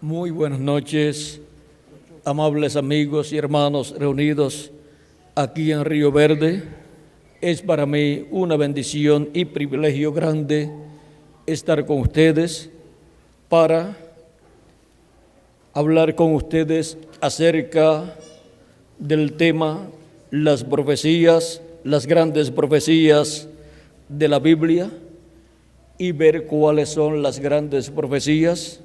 Muy buenas noches, amables amigos y hermanos reunidos aquí en Río Verde. Es para mí una bendición y privilegio grande estar con ustedes para hablar con ustedes acerca del tema las profecías, las grandes profecías de la Biblia, y ver cuáles son las grandes profecías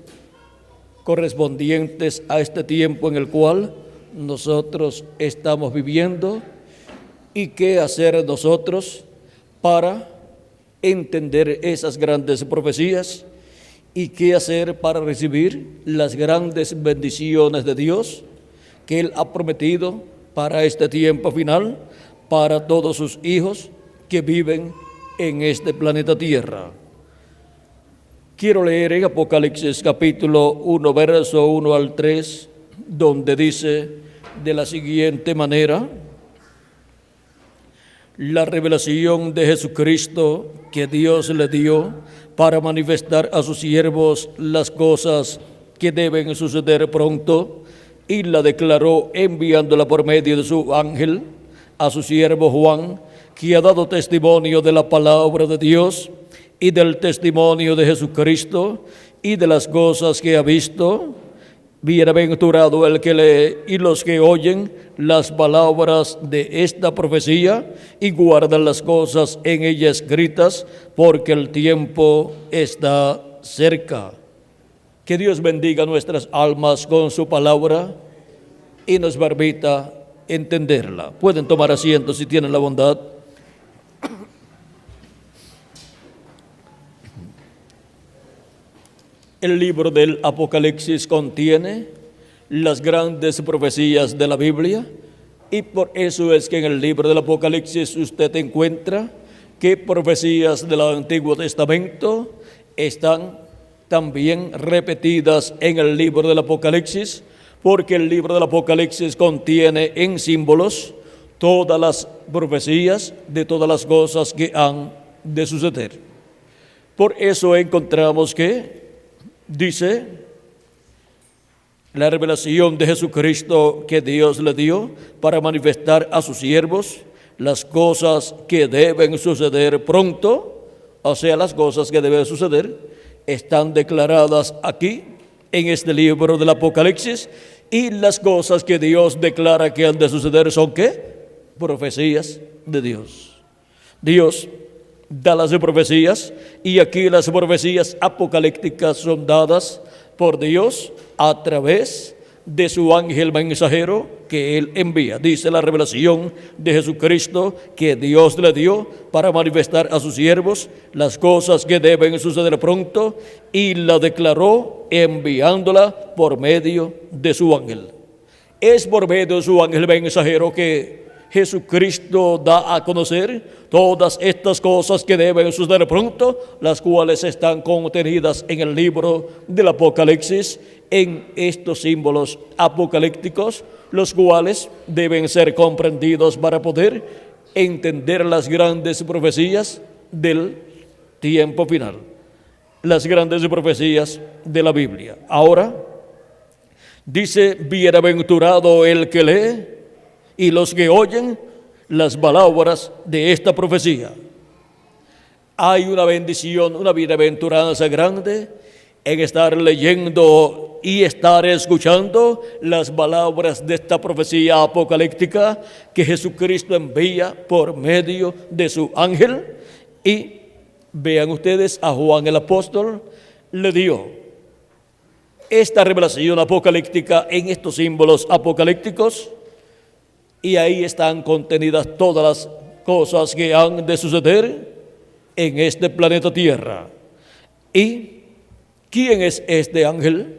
correspondientes a este tiempo en el cual nosotros estamos viviendo, y qué hacer nosotros para entender esas grandes profecías y qué hacer para recibir las grandes bendiciones de Dios que Él ha prometido para este tiempo final, para todos sus hijos que viven en este planeta Tierra. Quiero leer en Apocalipsis capítulo 1, verso 1 al 3, donde dice de la siguiente manera: la revelación de Jesucristo que Dios le dio para manifestar a sus siervos las cosas que deben suceder pronto, y la declaró enviándola por medio de su ángel a su siervo Juan, que ha dado testimonio de la palabra de Dios y del testimonio de Jesucristo y de las cosas que ha visto. Bienaventurado el que lee y los que oyen las palabras de esta profecía y guardan las cosas en ella escritas, porque el tiempo está cerca. Que Dios bendiga nuestras almas con su palabra y nos permita entenderla. Pueden tomar asiento si tienen la bondad. El libro del Apocalipsis contiene las grandes profecías de la Biblia, y por eso es que en el libro del Apocalipsis usted encuentra que profecías del Antiguo Testamento están también repetidas en el libro del Apocalipsis, porque el libro del Apocalipsis contiene en símbolos todas las profecías de todas las cosas que han de suceder. Por eso encontramos que dice la revelación de Jesucristo que Dios le dio para manifestar a sus siervos las cosas que deben suceder pronto, o sea, las cosas que deben suceder están declaradas aquí en este libro del Apocalipsis, y las cosas que Dios declara que han de suceder son ¿qué? Profecías de Dios. Dios da las profecías, y aquí las profecías apocalípticas son dadas por Dios a través de su ángel mensajero que Él envía. Dice la revelación de Jesucristo que Dios le dio para manifestar a sus siervos las cosas que deben suceder pronto, y la declaró enviándola por medio de su ángel. Es por medio de su ángel mensajero que Jesucristo da a conocer todas estas cosas que deben suceder pronto, las cuales están contenidas en el libro del Apocalipsis, en estos símbolos apocalípticos, los cuales deben ser comprendidos para poder entender las grandes profecías del tiempo final, las grandes profecías de la Biblia. Ahora, dice: bienaventurado el que lee y los que oyen las palabras de esta profecía. Hay una bendición, una bienaventuranza grande en estar leyendo y estar escuchando las palabras de esta profecía apocalíptica que Jesucristo envía por medio de su ángel. Y vean ustedes, a Juan el apóstol le dio esta revelación apocalíptica en estos símbolos apocalípticos, y ahí están contenidas todas las cosas que han de suceder en este planeta Tierra. ¿Y quién es este ángel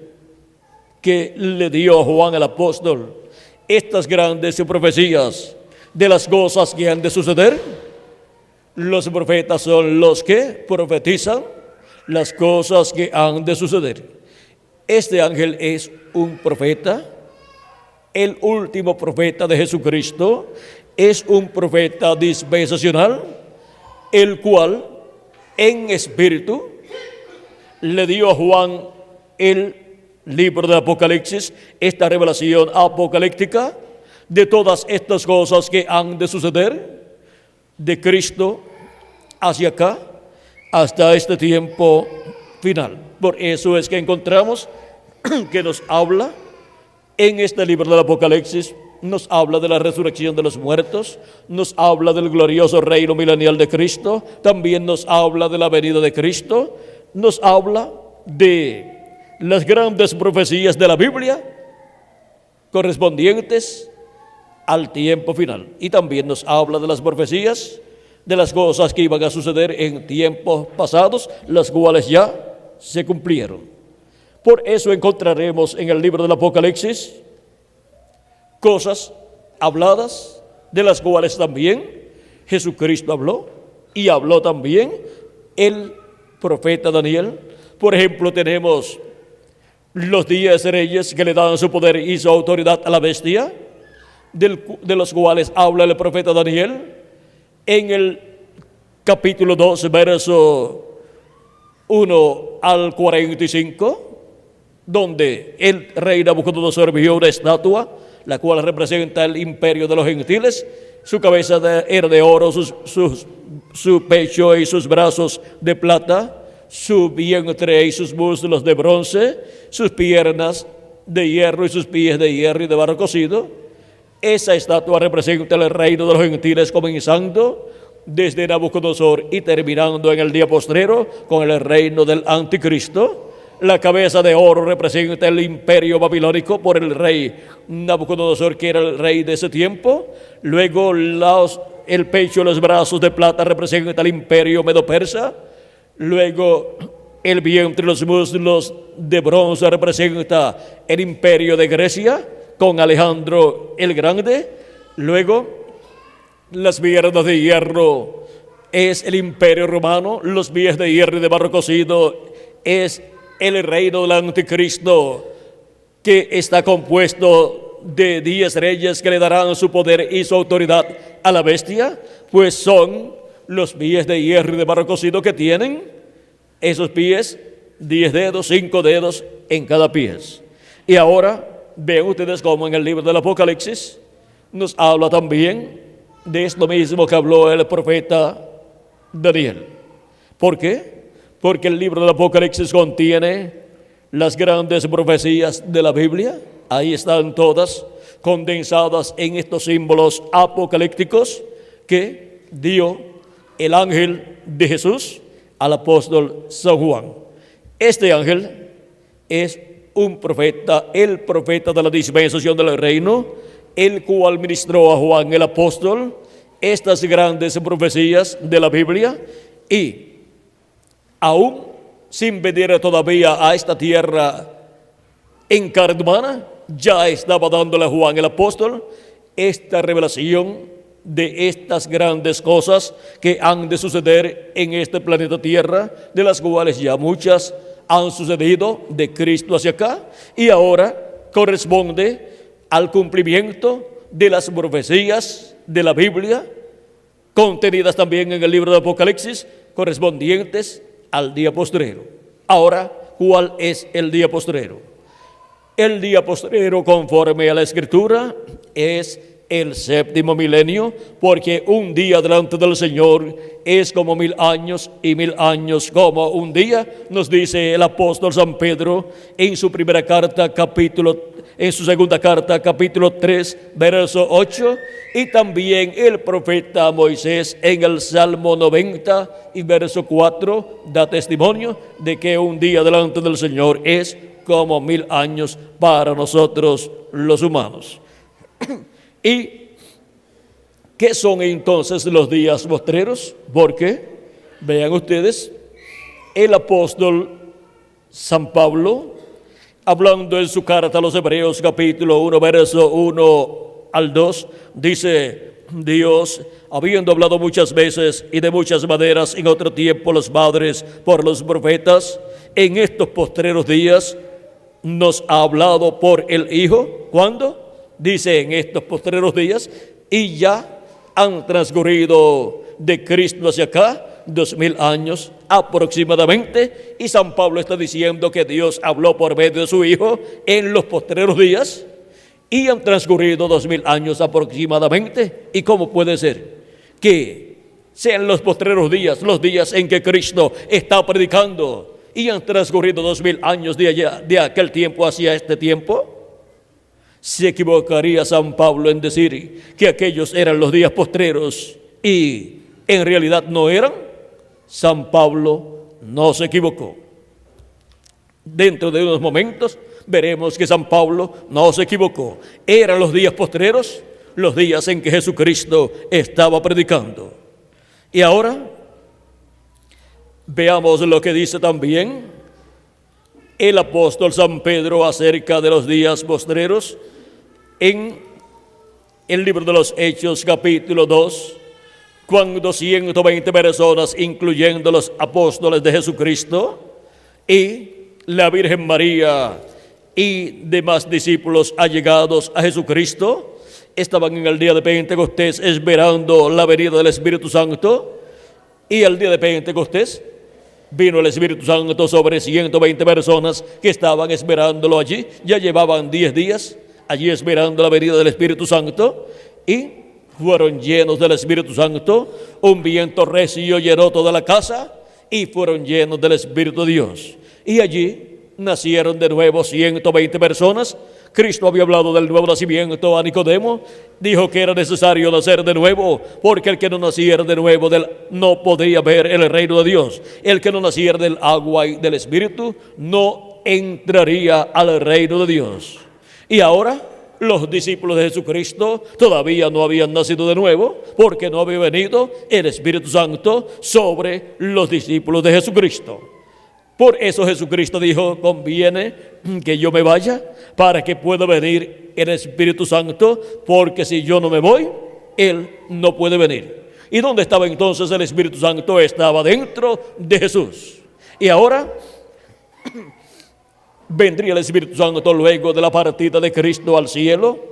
que le dio a Juan el apóstol estas grandes profecías de las cosas que han de suceder? Los profetas son los que profetizan las cosas que han de suceder. Este ángel es un profeta. El último profeta de Jesucristo es un profeta dispensacional, el cual en espíritu le dio a Juan el libro de Apocalipsis, esta revelación apocalíptica de todas estas cosas que han de suceder de Cristo hacia acá hasta este tiempo final. Por eso es que encontramos que nos habla en este libro del Apocalipsis, nos habla de la resurrección de los muertos, nos habla del glorioso reino milenial de Cristo, también nos habla de la venida de Cristo, nos habla de las grandes profecías de la Biblia correspondientes al tiempo final. Y también nos habla de las profecías de las cosas que iban a suceder en tiempos pasados, las cuales ya se cumplieron. Por eso encontraremos en el libro del Apocalipsis cosas habladas de las cuales también Jesucristo habló y habló también el profeta Daniel. Por ejemplo, tenemos los 10 reyes que le dan su poder y su autoridad a la bestia, de los cuales habla el profeta Daniel en el capítulo 2, verso 1 al 45, donde el rey Nabucodonosor vio una estatua, la cual representa el imperio de los gentiles. Su cabeza era de oro, su pecho y sus brazos de plata, su vientre y sus muslos de bronce, sus piernas de hierro y sus pies de hierro y de barro cocido. Esa estatua representa el reino de los gentiles, comenzando desde Nabucodonosor y terminando en el día postrero con el reino del anticristo. La cabeza de oro representa el imperio babilónico por el rey Nabucodonosor, que era el rey de ese tiempo. Luego el pecho y los brazos de plata representan el imperio medo-persa. Luego el vientre y los muslos de bronce representa el imperio de Grecia con Alejandro el Grande. Luego las piernas de hierro es el imperio romano, los pies de hierro y de barro cocido es el reino del anticristo, que está compuesto de 10 reyes que le darán su poder y su autoridad a la bestia, pues son los pies de hierro y de barro cocido que tienen esos pies, 10 dedos, 5 dedos en cada pie. Y ahora ven ustedes cómo en el libro del Apocalipsis nos habla también de esto mismo que habló el profeta Daniel. ¿Por qué? Porque el libro del Apocalipsis contiene las grandes profecías de la Biblia. Ahí están todas condensadas en estos símbolos apocalípticos que dio el ángel de Jesús al apóstol San Juan. Este ángel es un profeta, el profeta de la dispensación del reino, el cual ministró a Juan el apóstol estas grandes profecías de la Biblia, y aún sin venir todavía a esta tierra en carne humana, ya estaba dándole a Juan el apóstol esta revelación de estas grandes cosas que han de suceder en este planeta Tierra, de las cuales ya muchas han sucedido de Cristo hacia acá, y ahora corresponde al cumplimiento de las profecías de la Biblia, contenidas también en el libro de Apocalipsis, correspondientes al día postrero. Ahora, ¿cuál es el día postrero? El día postrero, conforme a la Escritura, es el séptimo milenio, porque un día delante del Señor es como 1000 años y 1000 años como un día, nos dice el apóstol San Pedro en su primera carta, en su segunda carta, capítulo 3, verso 8, y también el profeta Moisés en el Salmo 90 y verso 4 da testimonio de que un día delante del Señor es como 1000 años para nosotros los humanos. ¿Y qué son entonces los días postreros? Porque, vean ustedes, el apóstol San Pablo, hablando en su carta a los Hebreos, capítulo 1, verso 1 al 2, dice: Dios, habiendo hablado muchas veces y de muchas maneras en otro tiempo los padres por los profetas, en estos postreros días nos ha hablado por el Hijo. ¿Cuándo? Dice en estos postreros días, y ya han transcurrido de Cristo hacia acá 2000 años aproximadamente, y San Pablo está diciendo que Dios habló por medio de su Hijo en los postreros días, y han transcurrido 2000 años aproximadamente. ¿Y cómo puede ser que sean los postreros días, los días en que Cristo está predicando, y han transcurrido 2000 años de aquel tiempo hacia este tiempo? Se equivocaría San Pablo en decir que aquellos eran los días postreros y en realidad no eran. San Pablo no se equivocó. Dentro de unos momentos veremos que San Pablo no se equivocó. Eran los días postreros, los días en que Jesucristo estaba predicando. Y ahora veamos lo que dice también el apóstol San Pedro acerca de los días postreros en el libro de los Hechos, capítulo 2, cuando 120 personas, incluyendo los apóstoles de Jesucristo y la Virgen María y demás discípulos allegados a Jesucristo, estaban en el día de Pentecostés esperando la venida del Espíritu Santo, y el día de Pentecostés vino el Espíritu Santo sobre 120 personas que estaban esperándolo allí. Ya llevaban 10 días allí esperando la venida del Espíritu Santo, y fueron llenos del Espíritu Santo. Un viento recio llenó toda la casa y fueron llenos del Espíritu de Dios. Y allí nacieron de nuevo 120 personas. Cristo había hablado del nuevo nacimiento a Nicodemo. Dijo que era necesario nacer de nuevo, porque el que no naciera de nuevo no podía ver el reino de Dios. El que no naciera del agua y del Espíritu no entraría al reino de Dios. Y ahora los discípulos de Jesucristo todavía no habían nacido de nuevo, porque no había venido el Espíritu Santo sobre los discípulos de Jesucristo. Por eso Jesucristo dijo: conviene que yo me vaya para que pueda venir el Espíritu Santo, porque si yo no me voy, Él no puede venir. ¿Y dónde estaba entonces el Espíritu Santo? Estaba dentro de Jesús. Y ahora vendría el Espíritu Santo luego de la partida de Cristo al cielo,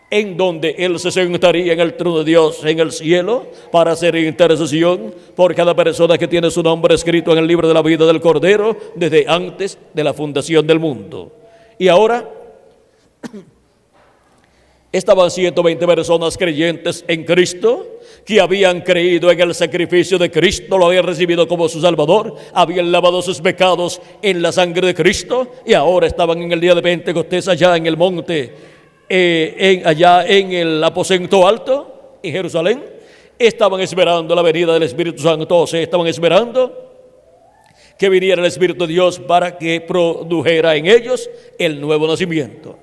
en donde Él se sentaría en el trono de Dios en el cielo para hacer intercesión por cada persona que tiene su nombre escrito en el libro de la vida del Cordero desde antes de la fundación del mundo. Y ahora estaban 120 personas creyentes en Cristo, que habían creído en el sacrificio de Cristo, lo habían recibido como su Salvador, habían lavado sus pecados en la sangre de Cristo, y ahora estaban en el día de Pentecostés allá en el monte, allá en el aposento alto en Jerusalén. Estaban esperando la venida del Espíritu Santo, o sea, estaban esperando que viniera el Espíritu de Dios para que produjera en ellos el nuevo nacimiento.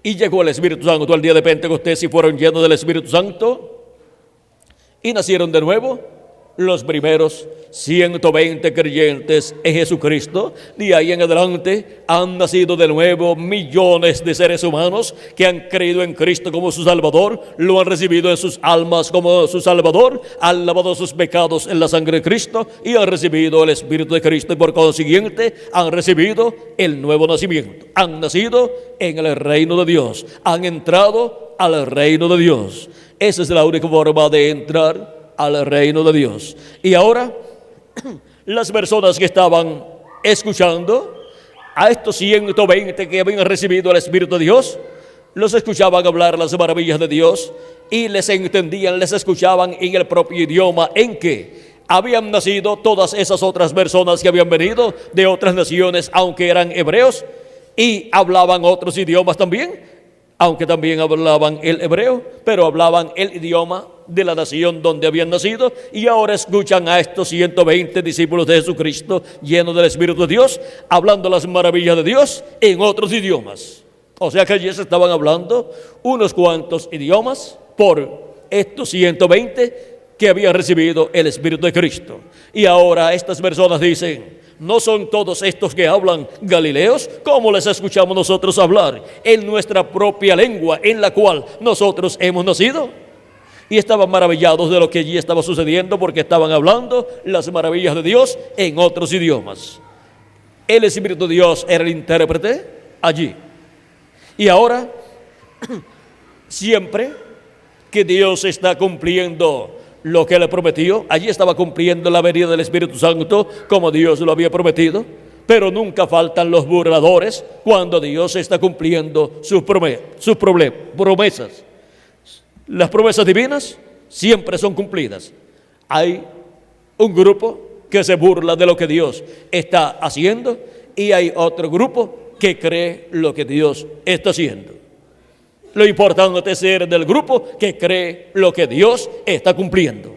Y llegó el Espíritu Santo al día de Pentecostés y fueron llenos del Espíritu Santo y nacieron de nuevo los primeros 120 creyentes en Jesucristo. De ahí en adelante han nacido de nuevo millones de seres humanos que han creído en Cristo como su Salvador, lo han recibido en sus almas como su Salvador, han lavado sus pecados en la sangre de Cristo y han recibido el Espíritu de Cristo, y por consiguiente han recibido el nuevo nacimiento. Han nacido en el reino de Dios, han entrado al reino de Dios. Esa es la única forma de entrar al reino de Dios. Y ahora las personas que estaban escuchando a estos 120 que habían recibido el Espíritu de Dios, los escuchaban hablar las maravillas de Dios y les entendían, les escuchaban en el propio idioma en que habían nacido todas esas otras personas que habían venido de otras naciones, aunque eran hebreos, y hablaban otros idiomas también, aunque también hablaban el hebreo, pero hablaban el idioma de la nación donde habían nacido. Y ahora escuchan a estos 120 discípulos de Jesucristo llenos del Espíritu de Dios, hablando las maravillas de Dios en otros idiomas. O sea que allí se estaban hablando unos cuantos idiomas por estos 120 que habían recibido el Espíritu de Cristo. Y ahora estas personas dicen: ¿no son todos estos que hablan galileos? ¿Cómo les escuchamos nosotros hablar en nuestra propia lengua en la cual nosotros hemos nacido? Y estaban maravillados de lo que allí estaba sucediendo, porque estaban hablando las maravillas de Dios en otros idiomas. El Espíritu de Dios era el intérprete allí. Y ahora, siempre que Dios está cumpliendo lo que le prometió. Allí estaba cumpliendo la venida del Espíritu Santo como Dios lo había prometido. Pero nunca faltan los burladores cuando Dios está cumpliendo sus promesas. Las promesas divinas siempre son cumplidas. Hay un grupo que se burla de lo que Dios está haciendo y hay otro grupo que cree lo que Dios está haciendo. Lo importante es ser del grupo que cree lo que Dios está cumpliendo.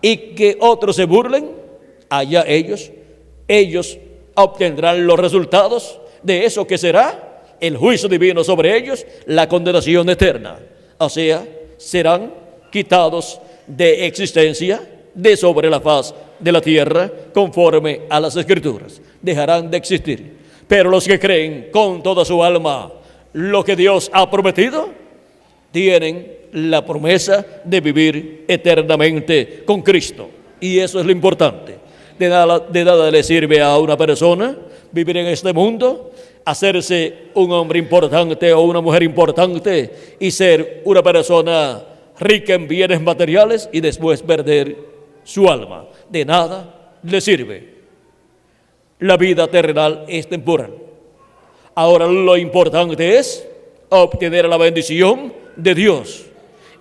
Y que otros se burlen, allá ellos obtendrán los resultados de eso que será el juicio divino sobre ellos, la condenación eterna. O sea, serán quitados de existencia de sobre la faz de la tierra conforme a las Escrituras. Dejarán de existir. Pero los que creen con toda su alma lo que Dios ha prometido, tienen la promesa de vivir eternamente con Cristo. Y eso es lo importante. De nada le sirve a una persona vivir en este mundo, hacerse un hombre importante o una mujer importante y ser una persona rica en bienes materiales y después perder su alma. De nada le sirve. La vida terrenal es temporal. Ahora lo importante es obtener la bendición de Dios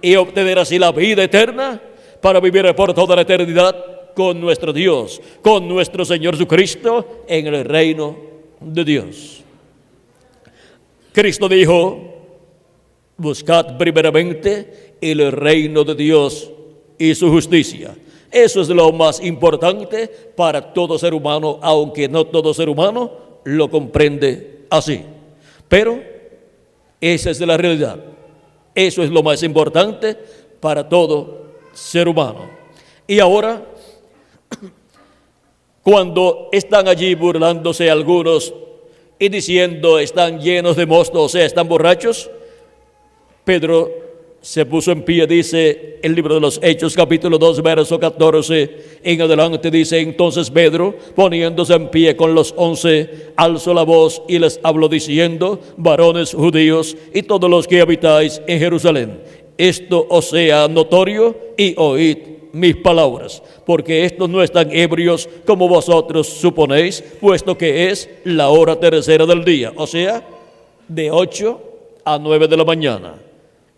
y obtener así la vida eterna para vivir por toda la eternidad con nuestro Dios, con nuestro Señor Jesucristo en el reino de Dios. Cristo dijo: buscad primeramente el reino de Dios y su justicia. Eso es lo más importante para todo ser humano, aunque no todo ser humano lo comprende así. Pero esa es la realidad. Eso es lo más importante para todo ser humano. Y ahora, cuando están allí burlándose algunos y diciendo están llenos de mosto, o sea, están borrachos, Pedro se puso en pie, dice el libro de los Hechos, capítulo 2, verso 14 en adelante, dice: entonces Pedro, poniéndose en pie con los 11, alzó la voz y les habló diciendo: varones judíos y todos los que habitáis en Jerusalén, esto os sea notorio y oíd mis palabras, porque estos no están ebrios como vosotros suponéis, puesto que es la hora tercera del día, o sea, de 8 a 9 de la mañana.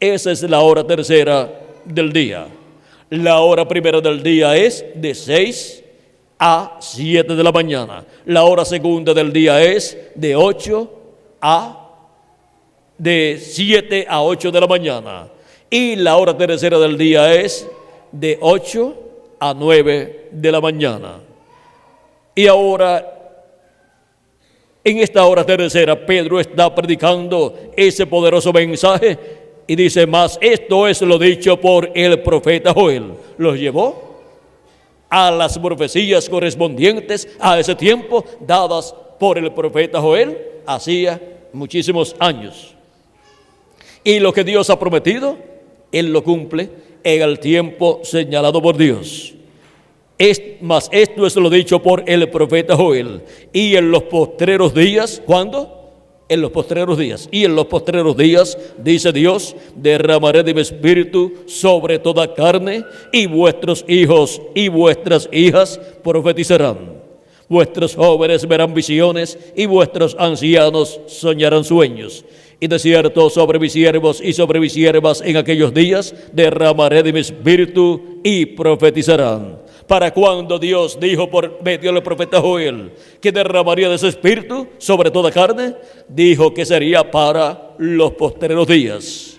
Esa es la hora tercera del día. La hora primera del día es de 6 a 7 de la mañana. La hora segunda del día es de 7 a 8 de la mañana. Y la hora tercera del día es de 8 a 9 de la mañana. Y ahora, en esta hora tercera, Pedro está predicando ese poderoso mensaje y dice: mas esto es lo dicho por el profeta Joel. Los llevó a las profecías correspondientes a ese tiempo, dadas por el profeta Joel hacía muchísimos años. Y lo que Dios ha prometido, Él lo cumple en el tiempo señalado por Dios. Mas esto es lo dicho por el profeta Joel. Y en los postreros días, ¿cuándo? En los postreros días. Y en los postreros días, dice Dios, derramaré de mi espíritu sobre toda carne, y vuestros hijos y vuestras hijas profetizarán. Vuestros jóvenes verán visiones, y vuestros ancianos soñarán sueños. Y de cierto, sobre mis siervos y sobre mis siervas en aquellos días derramaré de mi espíritu y profetizarán. Para cuando Dios dijo por medio del profeta Joel que derramaría de su espíritu sobre toda carne, dijo que sería para los postreros días.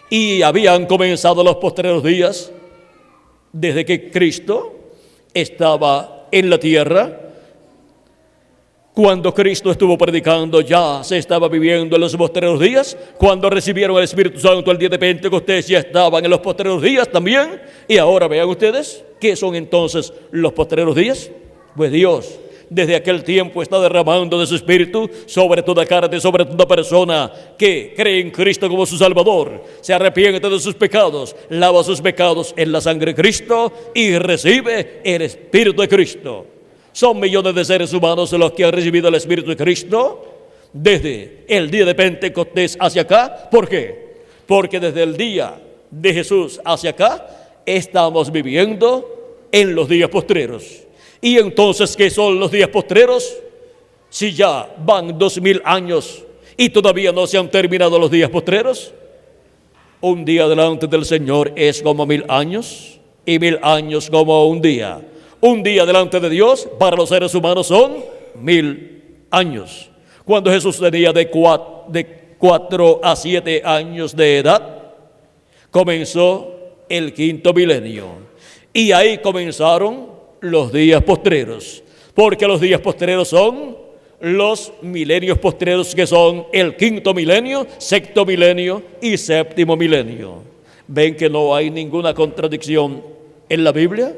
Y habían comenzado los postreros días desde que Cristo estaba en la tierra. Cuando Cristo estuvo predicando, ya se estaba viviendo en los postreros días. Cuando recibieron el Espíritu Santo el día de Pentecostés, ya estaban en los postreros días también. Y ahora vean ustedes, ¿qué son entonces los postreros días? Pues Dios desde aquel tiempo está derramando de su Espíritu sobre toda carne, sobre toda persona que cree en Cristo como su Salvador, se arrepiente de sus pecados, lava sus pecados en la sangre de Cristo y recibe el Espíritu de Cristo. Son millones de seres humanos los que han recibido el Espíritu de Cristo desde el día de Pentecostés hacia acá. ¿Por qué? Porque desde el día de Jesús hacia acá, estamos viviendo en los días postreros. Y entonces, ¿qué son los días postreros? Si ya van 2000 años y todavía no se han terminado los días postreros. Un día delante del Señor es como 1000 años y 1000 años como un día. Un día delante de Dios para los seres humanos son 1000 años. Cuando Jesús tenía de 4 a 7 años de edad, comenzó el 5.º milenio. Y ahí comenzaron los días postreros, porque los días postreros son los milenios postreros, que son el 5.º milenio, 6.º milenio y 7.º milenio. ¿Ven que no hay ninguna contradicción en la Biblia?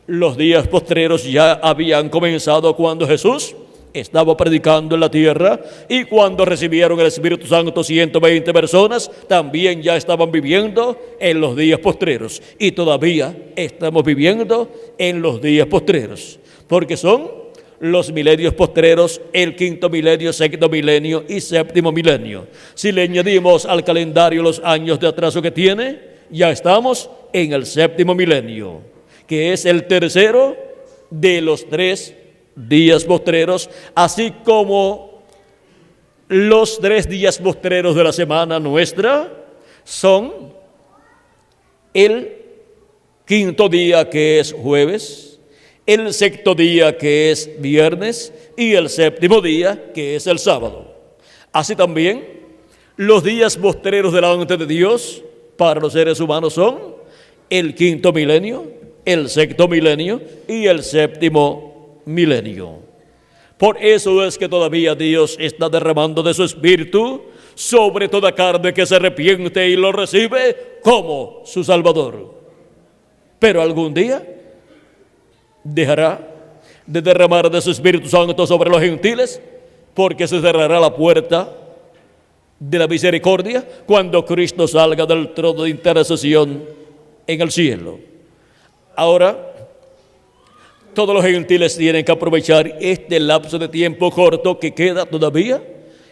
Los días postreros ya habían comenzado cuando Jesús estaba predicando en la tierra, y cuando recibieron el Espíritu Santo 120 personas también ya estaban viviendo en los días postreros, y todavía estamos viviendo en los días postreros, porque son los milenios postreros, el 5.º milenio, 6.º milenio y 7.º milenio. Si le añadimos al calendario los años de atraso que tiene, ya estamos en el 7.º milenio, que es el tercero de los 3 días postreros, así como los 3 días postreros de la semana nuestra son el 5.º día, que es jueves, el 6.º día, que es viernes, y el 7.º día, que es el sábado. Así también los días postreros delante de Dios para los seres humanos son el 5.º milenio, el 6.º milenio y el 7.º milenio. Por eso es que todavía Dios está derramando de su Espíritu sobre toda carne que se arrepiente y lo recibe como su Salvador. Pero algún día dejará de derramar de su Espíritu Santo sobre los gentiles, porque se cerrará la puerta de la misericordia cuando Cristo salga del trono de intercesión en el cielo. Ahora, todos los gentiles tienen que aprovechar este lapso de tiempo corto que queda todavía,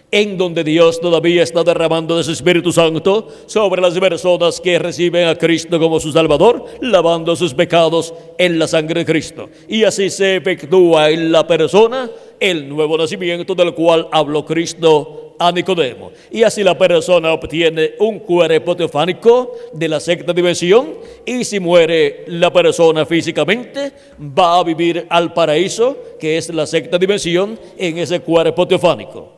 en donde Dios todavía está derramando de su Espíritu Santo sobre las personas que reciben a Cristo como su Salvador, lavando sus pecados en la sangre de Cristo. Y así se efectúa en la persona el nuevo nacimiento del cual habló Cristo a Nicodemo. Y así la persona obtiene un cuerpo teofánico de la 6ª dimensión, y si muere la persona físicamente, va a vivir al paraíso, que es la 6ª dimensión, en ese cuerpo teofánico.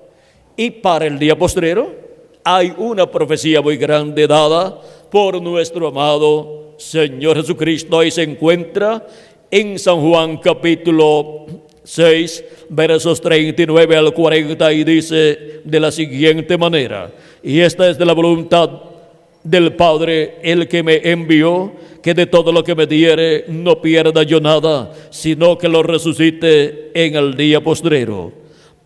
Y para el día postrero hay una profecía muy grande dada por nuestro amado Señor Jesucristo. Ahí se encuentra en San Juan capítulo 6, versos 39 al 40, y dice de la siguiente manera: y esta es de la voluntad del Padre, el que me envió, que de todo lo que me diere no pierda yo nada, sino que lo resucite en el día postrero.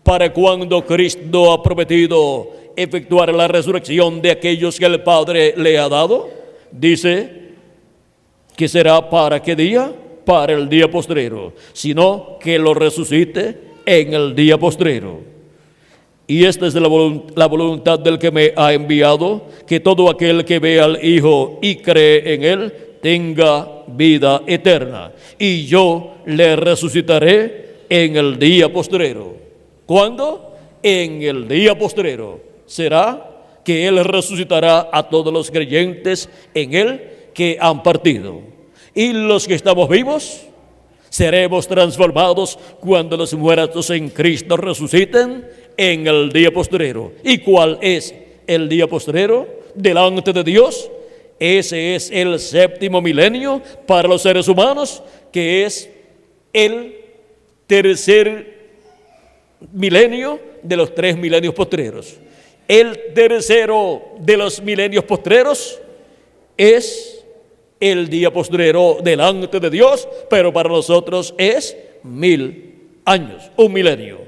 Para cuando Cristo ha prometido efectuar la resurrección de aquellos que el Padre le ha dado, dice que será para qué día, para el día postrero, sino que lo resucite en el día postrero. Y esta es la voluntad del que me ha enviado, que todo aquel que ve al Hijo y cree en Él tenga vida eterna, y yo le resucitaré en el día postrero. ¿Cuándo? En el día postrero. Será que Él resucitará a todos los creyentes en Él que han partido. Y los que estamos vivos seremos transformados cuando los muertos en Cristo resuciten en el día postrero. ¿Y cuál es el día postrero delante de Dios? Ese es el 7.º milenio para los seres humanos, que es el tercer milenio de los 3 milenios postreros. El tercero de los milenios postreros es el día postrero delante de Dios, pero para nosotros es 1000 años, un milenio.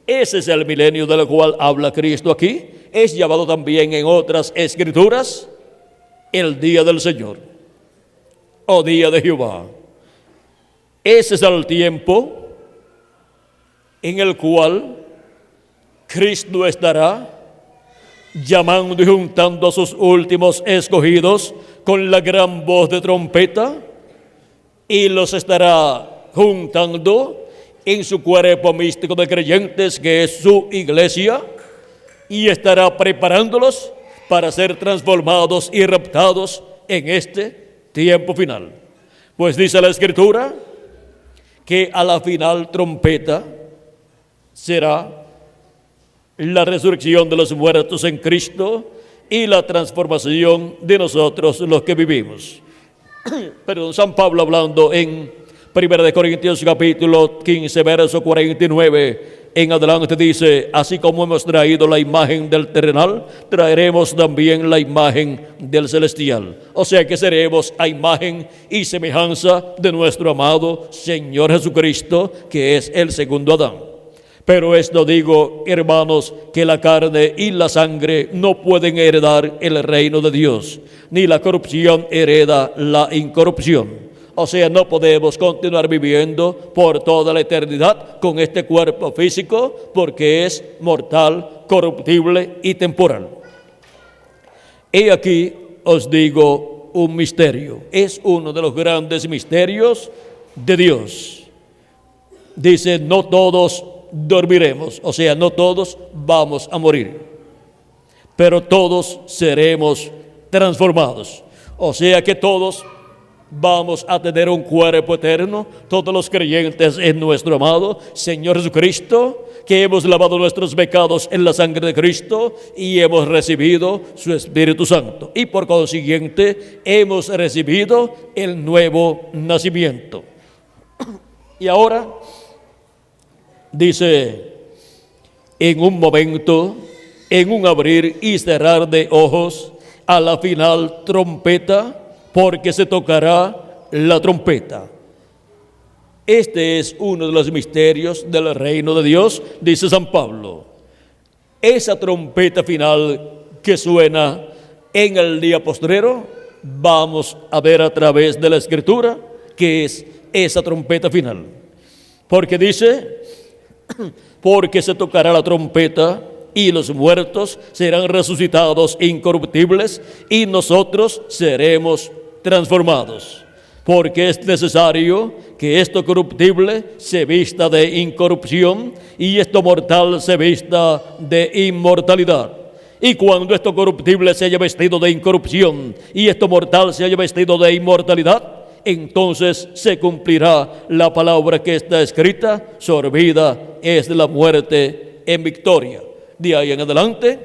Ese es el milenio del cual habla Cristo aquí. Es llamado también en otras escrituras el día del Señor o día de Jehová. Ese es el tiempo en el cual Cristo estará llamando y juntando a sus últimos escogidos con la gran voz de trompeta, y los estará juntando en su cuerpo místico de creyentes, que es su iglesia, y estará preparándolos para ser transformados y raptados en este tiempo final. Pues dice la Escritura que a la final trompeta será la resurrección de los muertos en Cristo y la transformación de nosotros los que vivimos. Pero San Pablo, hablando en 1 Corintios capítulo 15, verso 49 en adelante, dice: así como hemos traído la imagen del terrenal, traeremos también la imagen del celestial. O sea que seremos a imagen y semejanza de nuestro amado Señor Jesucristo, que es el segundo Adán. Pero esto digo, hermanos, que la carne y la sangre no pueden heredar el reino de Dios, ni la corrupción hereda la incorrupción. O sea, no podemos continuar viviendo por toda la eternidad con este cuerpo físico, porque es mortal, corruptible y temporal. He aquí os digo un misterio. Es uno de los grandes misterios de Dios. Dice: no todos dormiremos, o sea, no todos vamos a morir, pero todos seremos transformados. O sea que todos vamos a tener un cuerpo eterno, todos los creyentes en nuestro amado Señor Jesucristo, que hemos lavado nuestros pecados en la sangre de Cristo y hemos recibido su Espíritu Santo, y por consiguiente hemos recibido el nuevo nacimiento. Y ahora dice: en un momento, en un abrir y cerrar de ojos, a la final trompeta, porque se tocará la trompeta. Este es uno de los misterios del reino de Dios, dice San Pablo. Esa trompeta final que suena en el día postrero, vamos a ver a través de la Escritura que es esa trompeta final. Porque dice: porque se tocará la trompeta y los muertos serán resucitados incorruptibles y nosotros seremos transformados. Porque es necesario que esto corruptible se vista de incorrupción y esto mortal se vista de inmortalidad. Y cuando esto corruptible se haya vestido de incorrupción y esto mortal se haya vestido de inmortalidad, entonces se cumplirá la palabra que está escrita: sorbida es la muerte en victoria. De ahí en adelante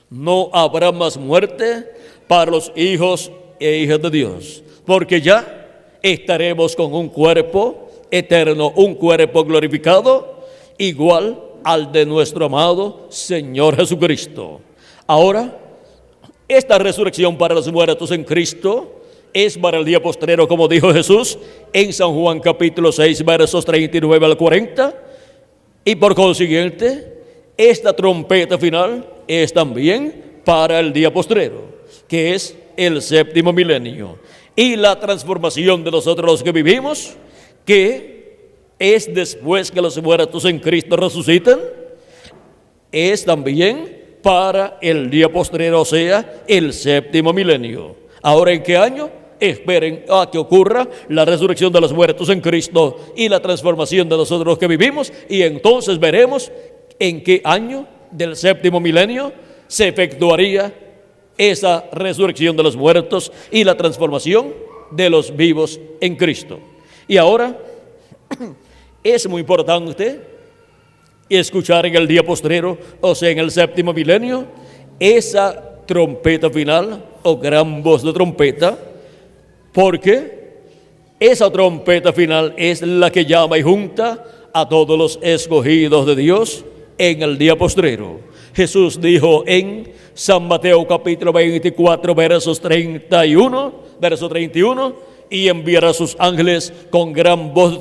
no habrá más muerte para los hijos e hijas de Dios, porque ya estaremos con un cuerpo eterno, un cuerpo glorificado, igual al de nuestro amado Señor Jesucristo. Ahora, esta resurrección para los muertos en Cristo es para el día postrero, como dijo Jesús en San Juan capítulo 6, versos 39 al 40, y por consiguiente, esta trompeta final es también para el día postrero, que es el séptimo milenio, y la transformación de nosotros los que vivimos, que es después que los muertos en Cristo resucitan, es también para el día postrero, o sea, el séptimo milenio. Ahora, ¿en qué año? Esperen a que ocurra la resurrección de los muertos en Cristo y la transformación de nosotros los que vivimos, y entonces veremos en qué año del séptimo milenio se efectuaría esa resurrección de los muertos y la transformación de los vivos en Cristo. Y ahora es muy importante escuchar en el día postrero, o sea, en el séptimo milenio, esa trompeta final o gran voz de trompeta, porque esa trompeta final es la que llama y junta a todos los escogidos de Dios en el día postrero. Jesús dijo en San Mateo capítulo 24, verso 31, y enviará a sus ángeles con gran voz de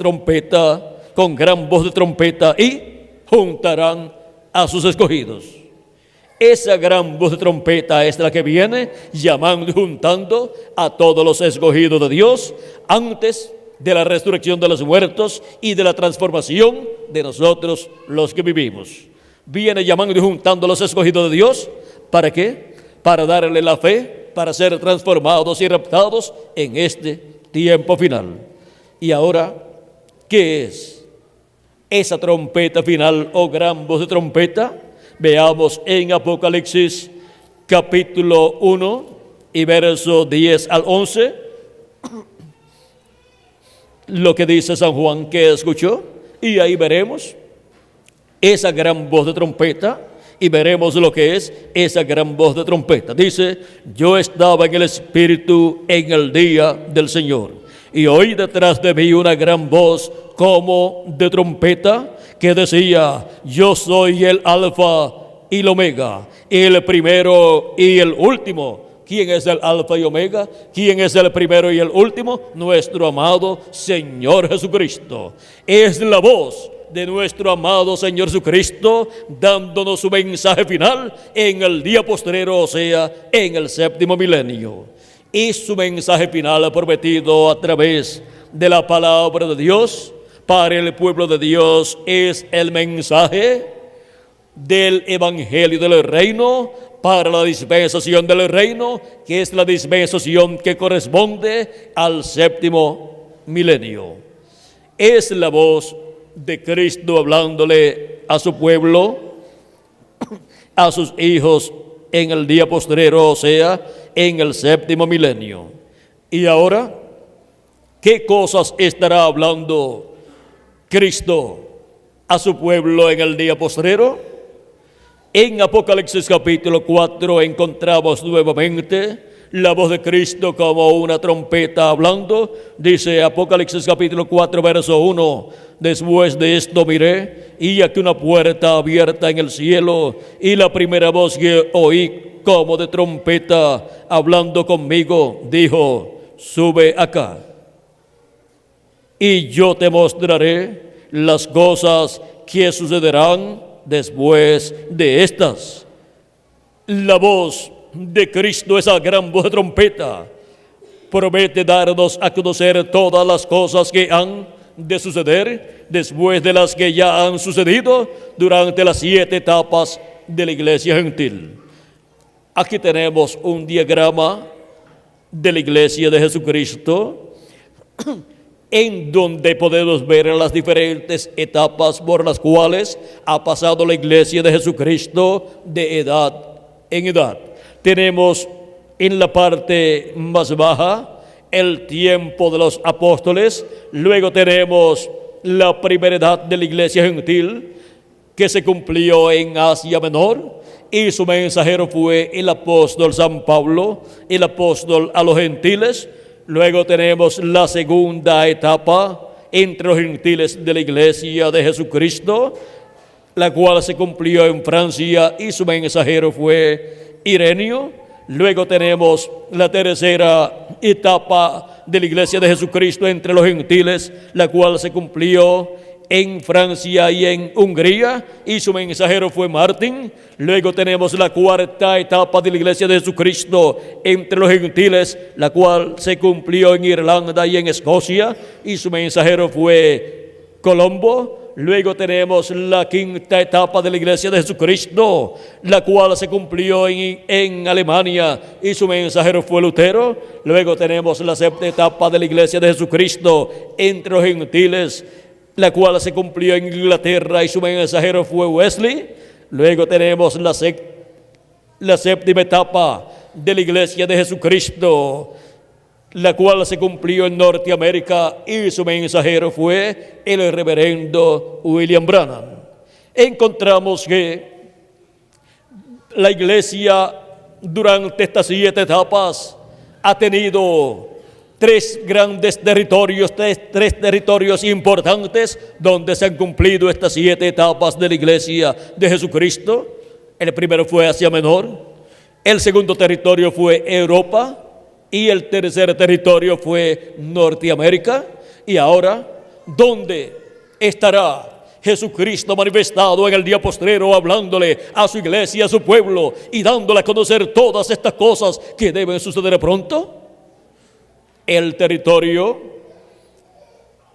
trompeta, y juntarán a sus escogidos. Esa gran voz de trompeta es la que viene llamando y juntando a todos los escogidos de Dios antes de la resurrección de los muertos y de la transformación de nosotros los que vivimos. Viene llamando y juntando a los escogidos de Dios ¿Para qué? Para darle la fe, para ser transformados y raptados en este tiempo final. Y ahora, ¿qué es esa trompeta final o gran voz de trompeta? Veamos en Apocalipsis capítulo 1 y verso 10 al 11 lo que dice San Juan que escuchó, y ahí veremos esa gran voz de trompeta y veremos lo que es esa gran voz de trompeta. Dice: yo estaba en el Espíritu en el día del Señor, y oí detrás de mí una gran voz como de trompeta que decía: yo soy el Alfa y el Omega, el primero y el último. ¿Quién es el Alfa y Omega? ¿Quién es el primero y el último? Nuestro amado Señor Jesucristo. Es la voz de nuestro amado Señor Jesucristo dándonos su mensaje final en el día postrero, o sea, en el séptimo milenio. Y su mensaje final prometido a través de la palabra de Dios para el pueblo de Dios es el mensaje del Evangelio del Reino para la dispensación del reino, que es la dispensación que corresponde al séptimo milenio. Es la voz de Cristo hablándole a su pueblo, a sus hijos en el día postrero, o sea, en el séptimo milenio. Y ahora, ¿qué cosas estará hablando Cristo a su pueblo en el día postrero? En Apocalipsis capítulo 4 encontramos nuevamente la voz de Cristo como una trompeta hablando. Dice Apocalipsis capítulo 4 verso 1: después de esto miré, y aquí una puerta abierta en el cielo, y la primera voz que oí como de trompeta hablando conmigo dijo: sube acá, y yo te mostraré las cosas que sucederán después de estas. La voz de Cristo, esa gran voz de trompeta, promete darnos a conocer todas las cosas que han de suceder después de las que ya han sucedido durante las 7 etapas de la iglesia gentil. Aquí tenemos un diagrama de la iglesia de Jesucristo en donde podemos ver las diferentes etapas por las cuales ha pasado la iglesia de Jesucristo de edad en edad. Tenemos en la parte más baja el tiempo de los apóstoles, luego tenemos la primera edad de la iglesia gentil que se cumplió en Asia Menor, y su mensajero fue el apóstol San Pablo, el apóstol a los gentiles. Luego tenemos la segunda etapa entre los gentiles de la iglesia de Jesucristo, la cual se cumplió en Francia y su mensajero fue Ireneo. Luego tenemos la tercera etapa de la iglesia de Jesucristo entre los gentiles, la cual se cumplió en Francia y en Hungría, y su mensajero fue Martín. Luego tenemos la cuarta etapa de la iglesia de Jesucristo entre los gentiles, la cual se cumplió en Irlanda y en Escocia, y su mensajero fue Colombo. Luego tenemos la quinta etapa de la iglesia de Jesucristo, la cual se cumplió en Alemania, y su mensajero fue Lutero. Luego tenemos la séptima etapa de la iglesia de Jesucristo entre los gentiles, la cual se cumplió en Inglaterra, y su mensajero fue Wesley. Luego tenemos la séptima etapa de la iglesia de Jesucristo, la cual se cumplió en Norteamérica, y su mensajero fue el reverendo William Branham. Encontramos que la iglesia durante estas 7 etapas ha tenido 3 grandes territorios, tres territorios importantes donde se han cumplido estas 7 etapas de la iglesia de Jesucristo. El primero fue Asia Menor, el segundo territorio fue Europa, y el tercer territorio fue Norteamérica. Y ahora, ¿dónde estará Jesucristo manifestado en el día postrero, hablándole a su iglesia, a su pueblo, y dándole a conocer todas estas cosas que deben suceder pronto? El territorio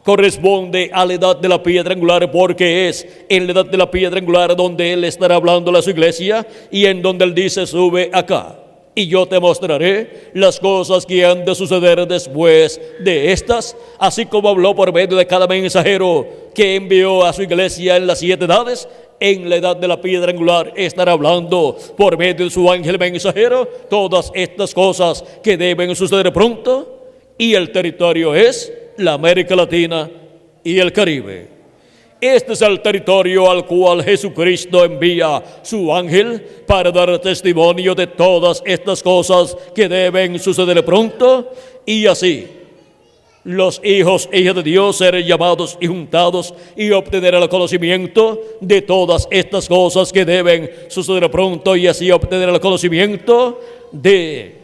corresponde a la edad de la piedra angular, porque es en la edad de la piedra angular donde Él estará hablando a su iglesia y en donde Él dice: sube acá y yo te mostraré las cosas que han de suceder después de estas, así como habló por medio de cada mensajero que envió a su iglesia en las 7 edades. En la edad de la piedra angular estará hablando por medio de su ángel mensajero todas estas cosas que deben suceder pronto, y el territorio es la América Latina y el Caribe. Este es el territorio al cual Jesucristo envía su ángel para dar testimonio de todas estas cosas que deben suceder pronto, y así los hijos e hijas de Dios ser llamados y juntados y obtener el conocimiento de todas estas cosas que deben suceder pronto, y así obtener el conocimiento de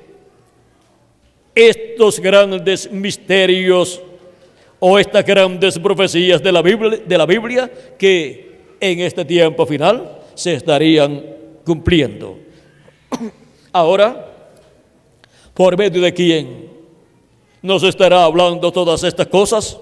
estos grandes misterios o estas grandes profecías de la Biblia que en este tiempo final se estarían cumpliendo. Ahora, ¿por medio de quién nos estará hablando todas estas cosas?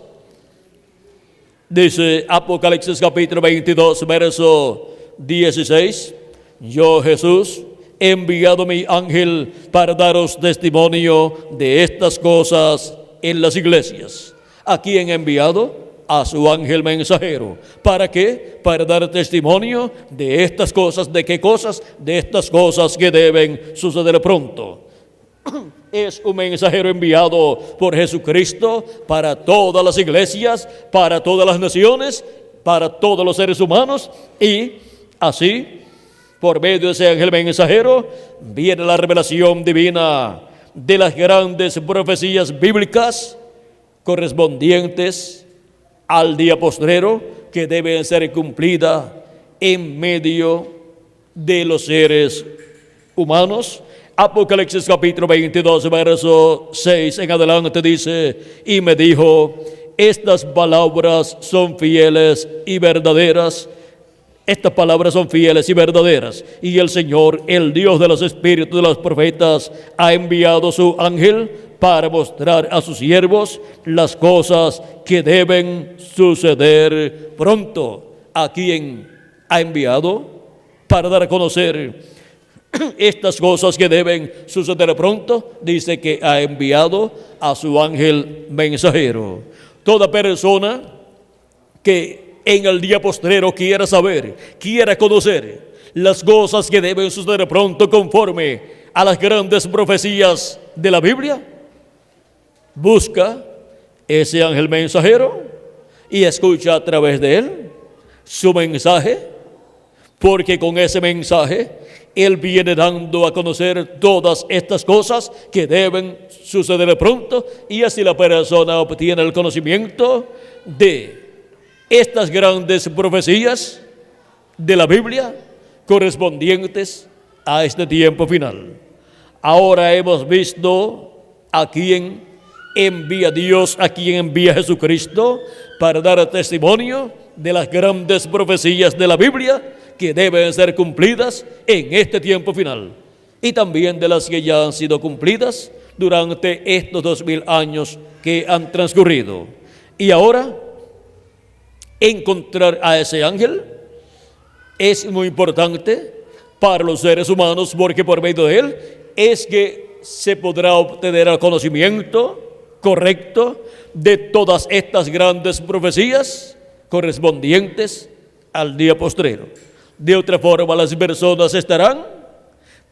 Dice Apocalipsis capítulo 22, verso 16: yo, Jesús, he enviado mi ángel para daros testimonio de estas cosas en las iglesias. ¿A quién ha enviado? A su ángel mensajero. ¿Para qué? Para dar testimonio de estas cosas. ¿De qué cosas? De estas cosas que deben suceder pronto. Es un mensajero enviado por Jesucristo para todas las iglesias, para todas las naciones, para todos los seres humanos, y así, por medio de ese ángel mensajero, viene la revelación divina de las grandes profecías bíblicas correspondientes al día postrero, que deben ser cumplidas en medio de los seres humanos. Apocalipsis capítulo 22, verso 6 en adelante dice: y me dijo, estas palabras son fieles y verdaderas. Estas palabras son fieles y verdaderas. Y el Señor, el Dios de los espíritus de los profetas, ha enviado su ángel para mostrar a sus siervos las cosas que deben suceder pronto. ¿A quién ha enviado? Para dar a conocer estas cosas que deben suceder pronto. Dice que ha enviado a su ángel mensajero. Toda persona que en el día postrero quiera saber, quiera conocer las cosas que deben suceder pronto conforme a las grandes profecías de la Biblia, busca ese ángel mensajero y escucha a través de él su mensaje, porque con ese mensaje él viene dando a conocer todas estas cosas que deben suceder pronto, y así la persona obtiene el conocimiento de estas grandes profecías de la Biblia correspondientes a este tiempo final. Ahora hemos visto a quién envía Dios, a quién envía Jesucristo para dar testimonio de las grandes profecías de la Biblia que deben ser cumplidas en este tiempo final, y también de las que ya han sido cumplidas durante estos 2000 años que han transcurrido. Y ahora, encontrar a ese ángel es muy importante para los seres humanos, porque por medio de él es que se podrá obtener el conocimiento correcto de todas estas grandes profecías correspondientes al día postrero. De otra forma, las personas estarán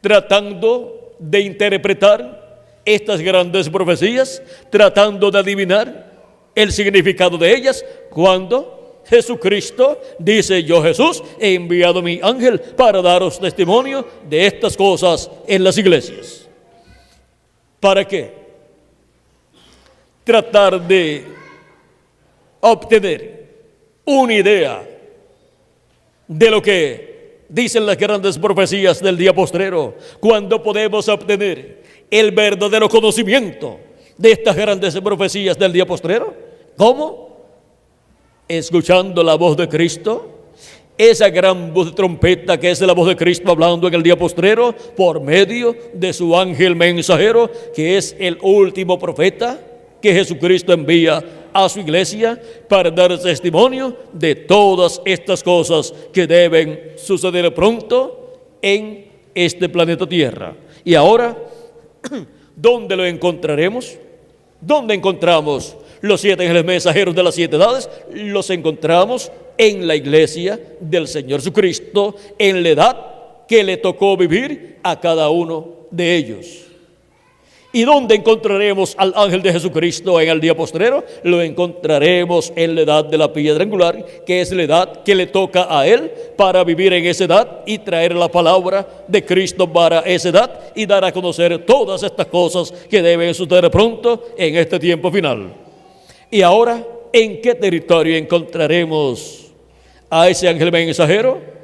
tratando de interpretar estas grandes profecías, tratando de adivinar el significado de ellas, cuando Jesucristo dice: yo, Jesús, he enviado mi ángel para daros testimonio de estas cosas en las iglesias. ¿Para qué? Tratar de obtener una idea de lo que dicen las grandes profecías del día postrero, cuando podemos obtener el verdadero conocimiento de estas grandes profecías del día postrero. ¿Cómo? Escuchando la voz de Cristo, esa gran voz de trompeta que es la voz de Cristo hablando en el día postrero por medio de su ángel mensajero, que es el último profeta que Jesucristo envía a su iglesia para dar testimonio de todas estas cosas que deben suceder pronto en este planeta Tierra. Y ahora, ¿dónde lo encontraremos? ¿Dónde encontramos los 7 ángeles mensajeros de las 7 edades? Los encontramos en la iglesia del Señor Jesucristo, en la edad que le tocó vivir a cada uno de ellos. ¿Y dónde encontraremos al ángel de Jesucristo en el día postrero? Lo encontraremos en la edad de la piedra angular, que es la edad que le toca a él para vivir en esa edad y traer la palabra de Cristo para esa edad y dar a conocer todas estas cosas que deben suceder pronto en este tiempo final. Y ahora, ¿en qué territorio encontraremos a ese ángel mensajero?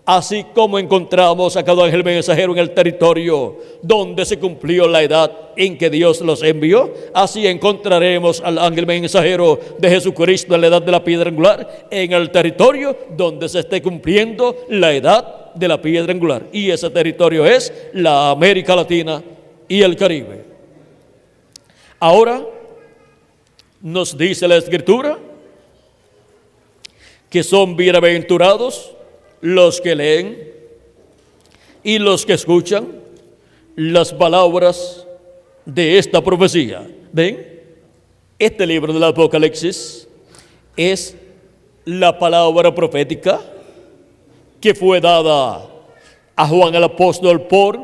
Así como encontramos a cada ángel mensajero en el territorio donde se cumplió la edad en que Dios los envió, así encontraremos al ángel mensajero de Jesucristo en la edad de la piedra angular, en el territorio donde se esté cumpliendo la edad de la piedra angular. Y ese territorio es la América Latina y el Caribe. Ahora nos dice la Escritura que son bienaventurados los que leen y los que escuchan las palabras de esta profecía. ¿Ven? Este libro del Apocalipsis es la palabra profética que fue dada a Juan el apóstol por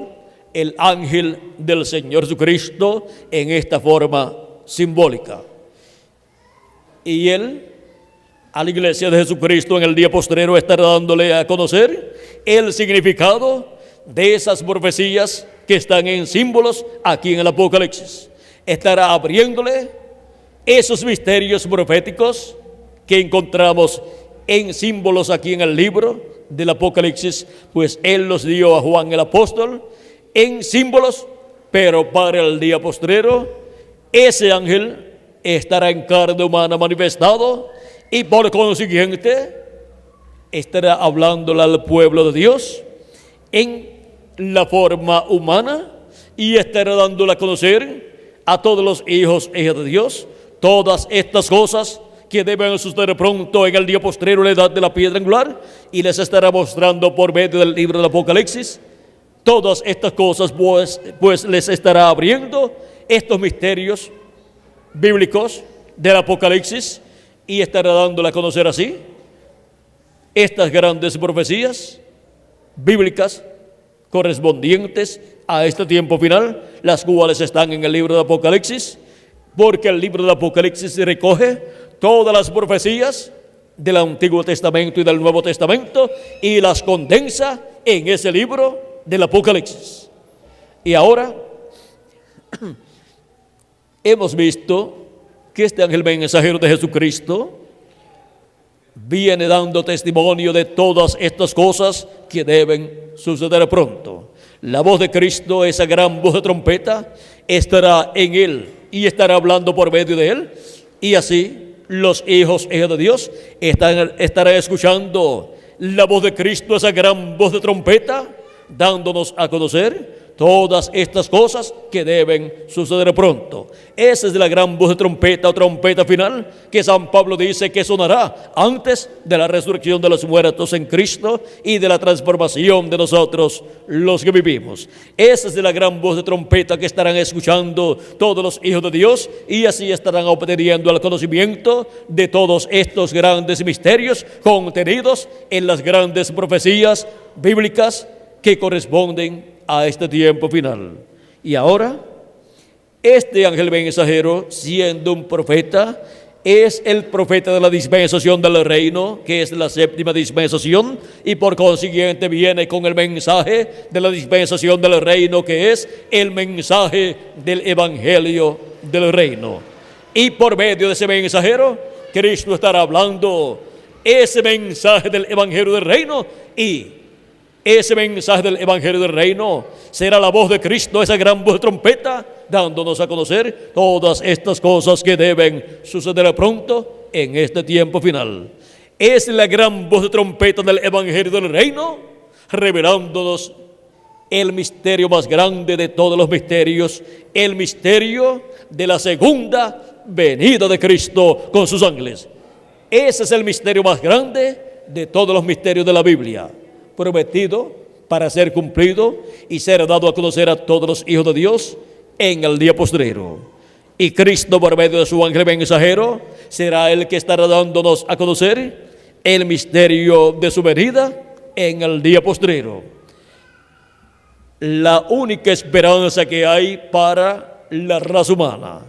el ángel del Señor Jesucristo en esta forma simbólica. Y él, a la iglesia de Jesucristo en el día postrero, estará dándole a conocer el significado de esas profecías que están en símbolos aquí en el Apocalipsis. Estará abriéndole esos misterios proféticos que encontramos en símbolos aquí en el libro del Apocalipsis, pues él los dio a Juan el apóstol en símbolos, pero para el día postrero ese ángel estará en carne humana manifestado y por consiguiente estará hablándole al pueblo de Dios en la forma humana y estará dándole a conocer a todos los hijos e hijas de Dios todas estas cosas que deben suceder pronto en el día postrero, la edad de la piedra angular, y les estará mostrando por medio del libro del Apocalipsis todas estas cosas, pues les estará abriendo estos misterios bíblicos del Apocalipsis y estará dándole a conocer así estas grandes profecías bíblicas correspondientes a este tiempo final, las cuales están en el libro del Apocalipsis, porque el libro del Apocalipsis recoge todas las profecías del Antiguo Testamento y del Nuevo Testamento y las condensa en ese libro del Apocalipsis. Y ahora hemos visto que este ángel mensajero de Jesucristo viene dando testimonio de todas estas cosas que deben suceder pronto. La voz de Cristo, esa gran voz de trompeta, estará en él y estará hablando por medio de él, y así los hijos e hijas de Dios estarán escuchando la voz de Cristo, esa gran voz de trompeta, dándonos a conocer todas estas cosas que deben suceder pronto. Esa es la gran voz de trompeta o trompeta final que San Pablo dice que sonará antes de la resurrección de los muertos en Cristo y de la transformación de nosotros los que vivimos. Esa es la gran voz de trompeta que estarán escuchando todos los hijos de Dios y así estarán obteniendo el conocimiento de todos estos grandes misterios contenidos en las grandes profecías bíblicas que corresponden a este tiempo final. Y ahora, este ángel mensajero, siendo un profeta, es el profeta de la dispensación del reino, que es la séptima dispensación, y por consiguiente viene con el mensaje de la dispensación del reino, que es el mensaje del evangelio del reino. Y por medio de ese mensajero, Cristo estará hablando ese mensaje del evangelio del reino, y ese mensaje del evangelio del reino será la voz de Cristo, esa gran voz de trompeta, dándonos a conocer todas estas cosas que deben suceder pronto en este tiempo final. Es la gran voz de trompeta del evangelio del reino, revelándonos el misterio más grande de todos los misterios, el misterio de la segunda venida de Cristo con sus ángeles. Ese es el misterio más grande de todos los misterios de la Biblia, prometido para ser cumplido y ser dado a conocer a todos los hijos de Dios en el día postrero. Y Cristo, por medio de su ángel mensajero, será el que estará dándonos a conocer el misterio de su venida en el día postrero. La única esperanza que hay para la raza humana,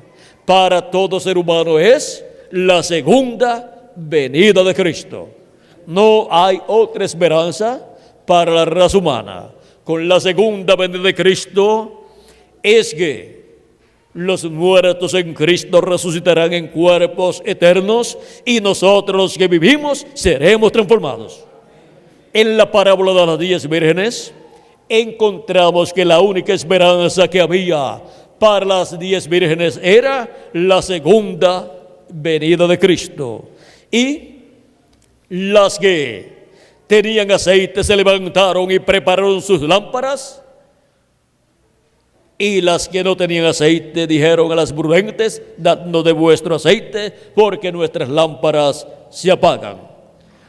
para todo ser humano, es la segunda venida de Cristo. No hay otra esperanza para la raza humana. Con la segunda venida de Cristo es que los muertos en Cristo resucitarán en cuerpos eternos y nosotros los que vivimos seremos transformados. En la parábola de las 10 vírgenes encontramos que la única esperanza que había para las 10 vírgenes era la segunda venida de Cristo. Y las que tenían aceite se levantaron y prepararon sus lámparas. Y las que no tenían aceite dijeron a las prudentes: dadnos de vuestro aceite, porque nuestras lámparas se apagan.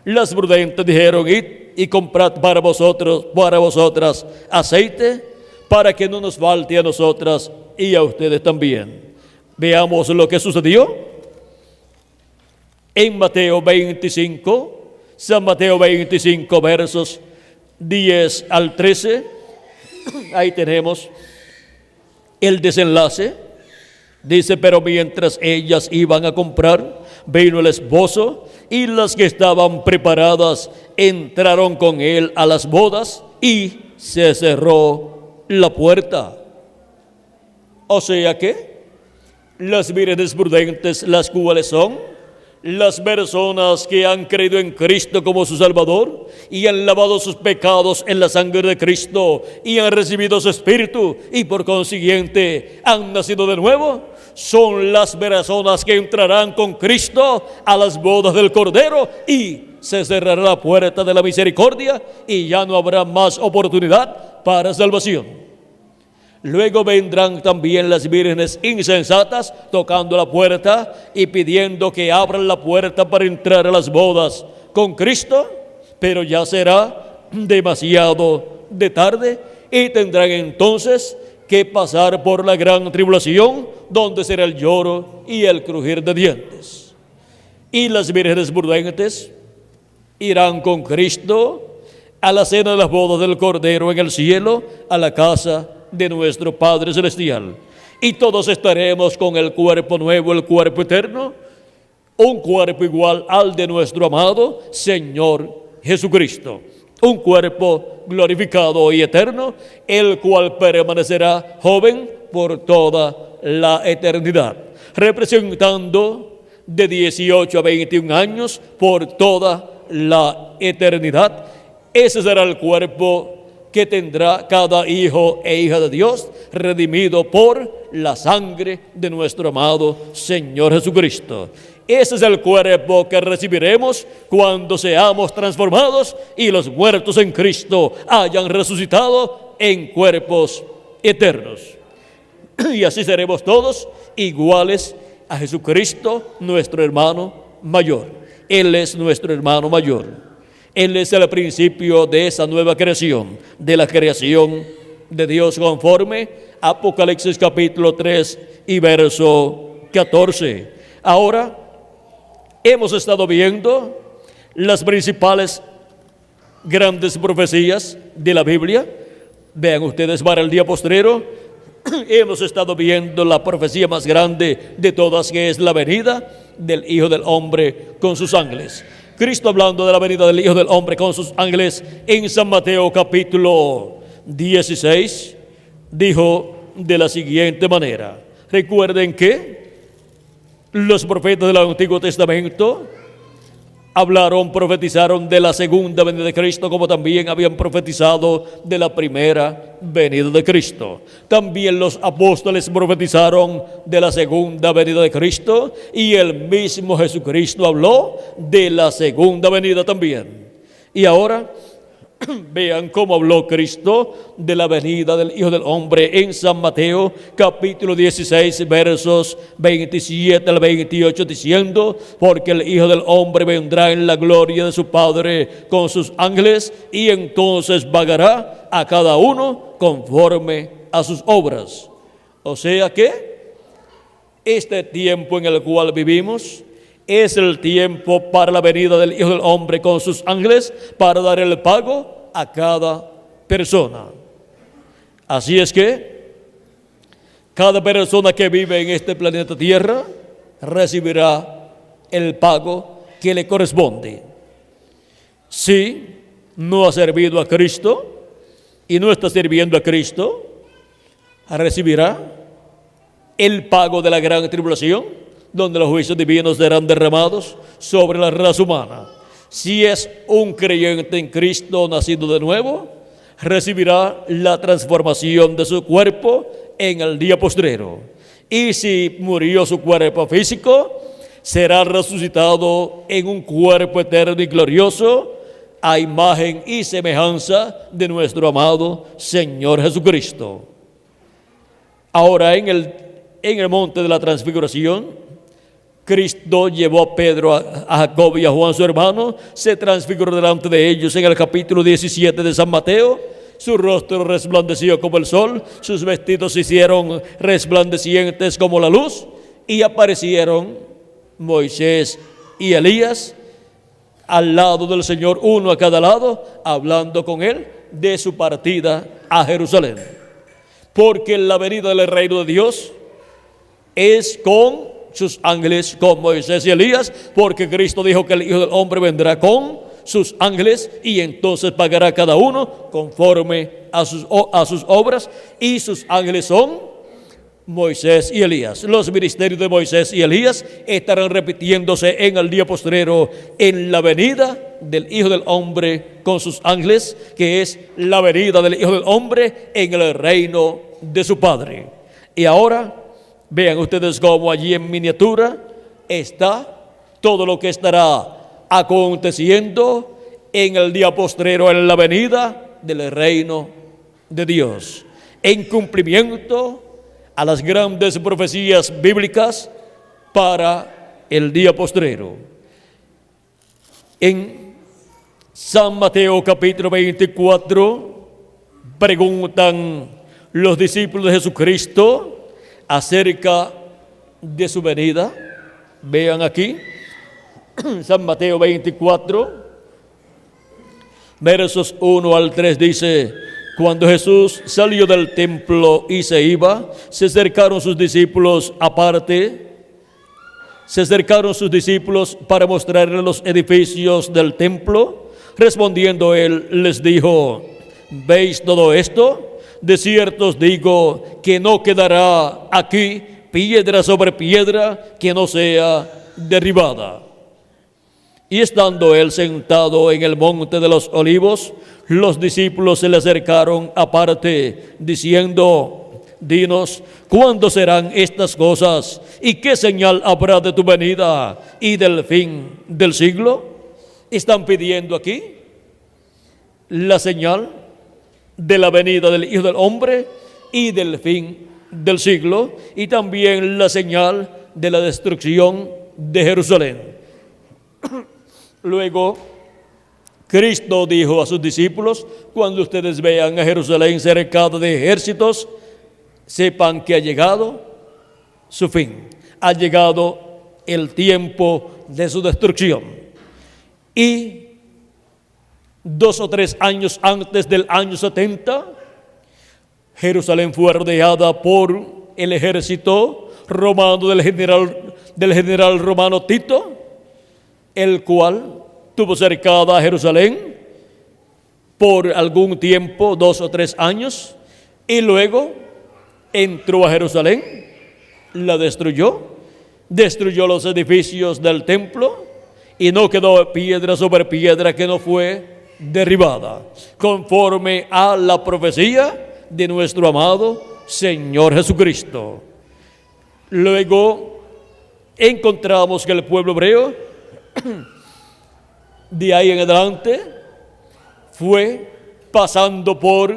Las prudentes dijeron: id y comprad para vosotras aceite, para que no nos falte a nosotras y a ustedes también. Veamos lo que sucedió en Mateo 25, San Mateo 25, versos 10 al 13. Ahí tenemos el desenlace. Dice: pero mientras ellas iban a comprar, vino el esposo, y las que estaban preparadas entraron con él a las bodas, y se cerró la puerta. O sea que las vírgenes prudentes, las cuales son las personas que han creído en Cristo como su Salvador y han lavado sus pecados en la sangre de Cristo y han recibido su Espíritu y por consiguiente han nacido de nuevo, son las personas que entrarán con Cristo a las bodas del Cordero, y se cerrará la puerta de la misericordia y ya no habrá más oportunidad para salvación. Luego vendrán también las vírgenes insensatas tocando la puerta y pidiendo que abran la puerta para entrar a las bodas con Cristo, pero ya será demasiado de tarde y tendrán entonces que pasar por la gran tribulación, donde será el lloro y el crujir de dientes. Y las vírgenes prudentes irán con Cristo a la cena de las bodas del Cordero en el cielo, a la casa de nuestro Padre Celestial, y todos estaremos con el cuerpo nuevo, el cuerpo eterno, un cuerpo igual al de nuestro amado Señor Jesucristo, un cuerpo glorificado y eterno, el cual permanecerá joven por toda la eternidad, representando de 18 a 21 años por toda la eternidad. Ese será el cuerpo que tendrá cada hijo e hija de Dios, redimido por la sangre de nuestro amado Señor Jesucristo. Ese es el cuerpo que recibiremos cuando seamos transformados y los muertos en Cristo hayan resucitado en cuerpos eternos. Y así seremos todos iguales a Jesucristo, nuestro hermano mayor. Él es nuestro hermano mayor. Él es el principio de esa nueva creación, de la creación de Dios, conforme Apocalipsis capítulo 3 y verso 14. Ahora hemos estado viendo las principales grandes profecías de la Biblia. Vean ustedes, para el día postrero hemos estado viendo la profecía más grande de todas, que es la venida del Hijo del Hombre con sus ángeles. Cristo, hablando de la venida del Hijo del Hombre con sus ángeles en San Mateo capítulo 16, dijo de la siguiente manera. Recuerden que los profetas del Antiguo Testamento profetizaron de la segunda venida de Cristo, como también habían profetizado de la primera venida de Cristo. También los apóstoles profetizaron de la segunda venida de Cristo, y el mismo Jesucristo habló de la segunda venida también. Y ahora Vean cómo habló Cristo de la venida del Hijo del Hombre en San Mateo, capítulo 16, versos 27 al 28, diciendo: porque el Hijo del Hombre vendrá en la gloria de su Padre con sus ángeles, y entonces pagará a cada uno conforme a sus obras. O sea que este tiempo en el cual vivimos es el tiempo para la venida del Hijo del Hombre con sus ángeles, para dar el pago a cada persona. Así es que cada persona que vive en este planeta Tierra recibirá el pago que le corresponde. Si no ha servido a Cristo y no está sirviendo a Cristo, recibirá el pago de la gran tribulación, donde los juicios divinos serán derramados sobre la raza humana. Si es un creyente en Cristo nacido de nuevo, recibirá la transformación de su cuerpo en el día postrero. Y si murió su cuerpo físico, será resucitado en un cuerpo eterno y glorioso, a imagen y semejanza de nuestro amado Señor Jesucristo. Ahora, en el monte de la transfiguración, Cristo llevó a Pedro, a Jacob y a Juan su hermano, se transfiguró delante de ellos en el capítulo 17 de San Mateo. Su rostro resplandeció como el sol, sus vestidos se hicieron resplandecientes como la luz, y aparecieron Moisés y Elías al lado del Señor, uno a cada lado, hablando con él de su partida a Jerusalén. Porque la venida del reino de Dios es con sus ángeles, con Moisés y Elías, porque Cristo dijo que el Hijo del Hombre vendrá con sus ángeles, y entonces pagará cada uno conforme a sus obras, y sus ángeles son Moisés y Elías. Los ministerios de Moisés y Elías estarán repitiéndose en el día postrero, en la venida del Hijo del Hombre con sus ángeles, que es la venida del Hijo del Hombre en el reino de su Padre. Y ahora vean ustedes cómo allí en miniatura está todo lo que estará aconteciendo en el día postrero, en la venida del reino de Dios, en cumplimiento a las grandes profecías bíblicas para el día postrero. En San Mateo capítulo 24 preguntan los discípulos de Jesucristo acerca de su venida. Vean aquí, San Mateo 24, versos 1 al 3 dice: cuando Jesús salió del templo y se iba, se acercaron sus discípulos aparte. Se acercaron sus discípulos para mostrarle los edificios del templo. Respondiendo él, les dijo: ¿veis todo esto? De cierto os digo que no quedará aquí piedra sobre piedra que no sea derribada. Y estando él sentado en el monte de los olivos, los discípulos se le acercaron aparte, diciendo: dinos, ¿cuándo serán estas cosas? ¿Y qué señal habrá de tu venida y del fin del siglo? Están pidiendo aquí la señal de la venida del Hijo del Hombre y del fin del siglo, y también la señal de la destrucción de Jerusalén. Luego, Cristo dijo a sus discípulos: cuando ustedes vean a Jerusalén cercada de ejércitos, sepan que ha llegado su fin, ha llegado el tiempo de su destrucción. Y 2 o 3 años antes del año 70, Jerusalén fue rodeada por el ejército romano del general romano Tito, el cual tuvo cercada a Jerusalén por algún tiempo, 2 o 3 años, y luego entró a Jerusalén, la destruyó los edificios del templo, y no quedó piedra sobre piedra que no fue derribada, conforme a la profecía de nuestro amado Señor Jesucristo. Luego encontramos que el pueblo hebreo de ahí en adelante fue pasando por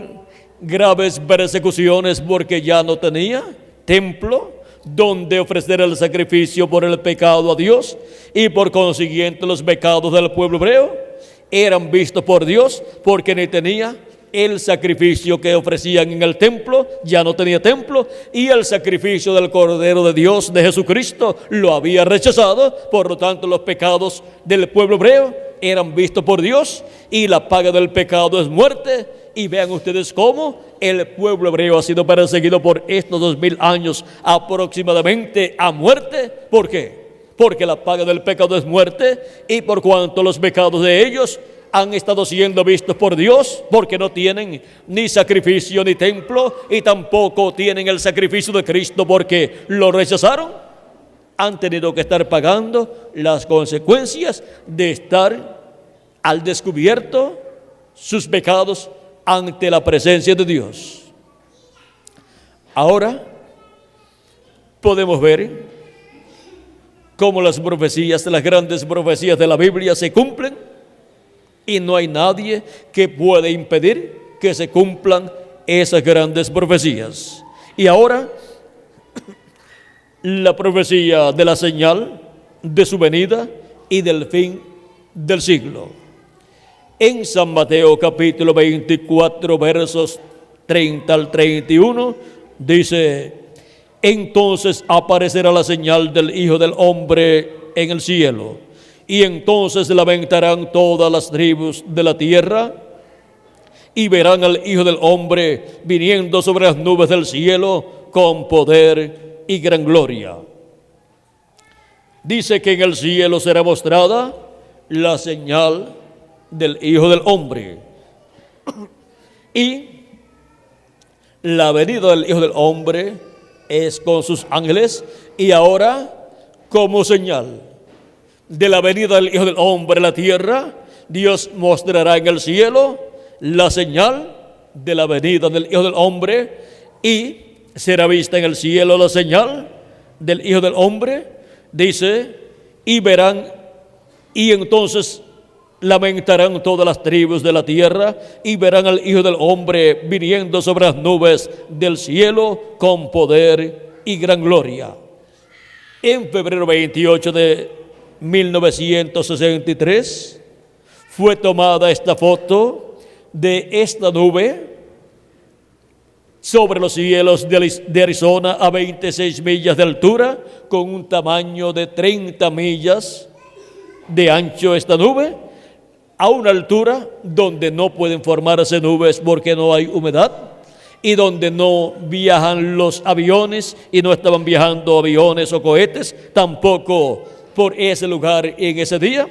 graves persecuciones porque ya no tenía templo donde ofrecer el sacrificio por el pecado a Dios, y por consiguiente los pecados del pueblo hebreo eran vistos por Dios porque ni tenía el sacrificio que ofrecían en el templo, ya no tenía templo, y el sacrificio del Cordero de Dios, de Jesucristo, lo había rechazado. Por lo tanto, los pecados del pueblo hebreo eran vistos por Dios, y la paga del pecado es muerte. Y vean ustedes cómo el pueblo hebreo ha sido perseguido por estos 2000 años aproximadamente a muerte. ¿Por qué? Porque la paga del pecado es muerte, y por cuanto los pecados de ellos han estado siendo vistos por Dios, porque no tienen ni sacrificio ni templo, y tampoco tienen el sacrificio de Cristo porque lo rechazaron, han tenido que estar pagando las consecuencias de estar al descubierto sus pecados ante la presencia de Dios. Ahora podemos ver cómo las profecías, las grandes profecías de la Biblia se cumplen, y no hay nadie que pueda impedir que se cumplan esas grandes profecías. Y ahora, la profecía de la señal de su venida y del fin del siglo. En San Mateo capítulo 24, versos 30 al 31, dice: entonces aparecerá la señal del Hijo del Hombre en el cielo, y entonces lamentarán todas las tribus de la tierra, y verán al Hijo del Hombre viniendo sobre las nubes del cielo con poder y gran gloria. Dice que en el cielo será mostrada la señal del Hijo del Hombre, y la venida del Hijo del Hombre es con sus ángeles. Y ahora, como señal de la venida del Hijo del Hombre a la tierra, Dios mostrará en el cielo la señal de la venida del Hijo del Hombre, y será vista en el cielo la señal del Hijo del Hombre. Dice: y verán, y entonces lamentarán todas las tribus de la tierra, y verán al Hijo del Hombre viniendo sobre las nubes del cielo con poder y gran gloria. En febrero 28 de 1963 fue tomada esta foto de esta nube sobre los cielos de Arizona a 26 millas de altura, con un tamaño de 30 millas de ancho esta nube, a una altura donde no pueden formarse nubes porque no hay humedad, y donde no viajan los aviones, y no estaban viajando aviones o cohetes tampoco por ese lugar en ese día,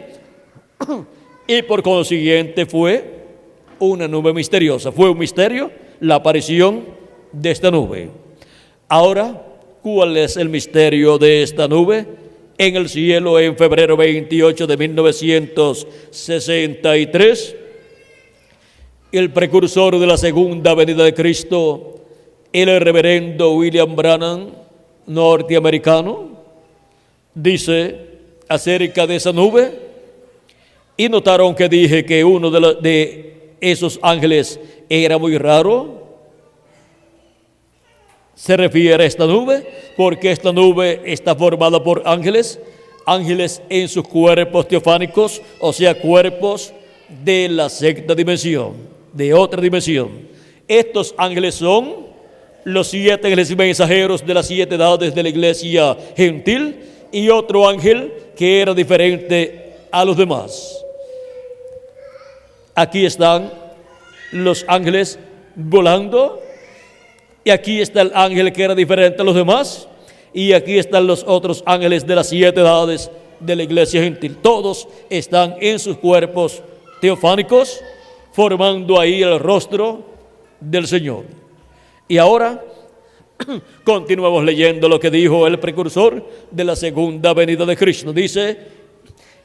y por consiguiente fue una nube misteriosa. Fue un misterio la aparición de esta nube. Ahora, ¿cuál es el misterio de esta nube? En el cielo, en febrero 28 de 1963, el precursor de la segunda venida de Cristo, el reverendo William Branham, norteamericano, dice acerca de esa nube. Y notaron que dije que uno de esos ángeles era muy raro. Se refiere a esta nube porque esta nube está formada por ángeles, ángeles en sus cuerpos teofánicos, o sea, cuerpos de la sexta dimensión, de otra dimensión. Estos ángeles son los 7 ángeles mensajeros de las 7 edades de la iglesia gentil, y otro ángel que era diferente a los demás. Aquí están los ángeles volando, y aquí está el ángel que era diferente a los demás, y aquí están los otros ángeles de las 7 edades de la iglesia gentil. Todos están en sus cuerpos teofánicos, formando ahí el rostro del Señor. Y ahora continuamos leyendo lo que dijo el precursor de la segunda venida de Cristo. Dice: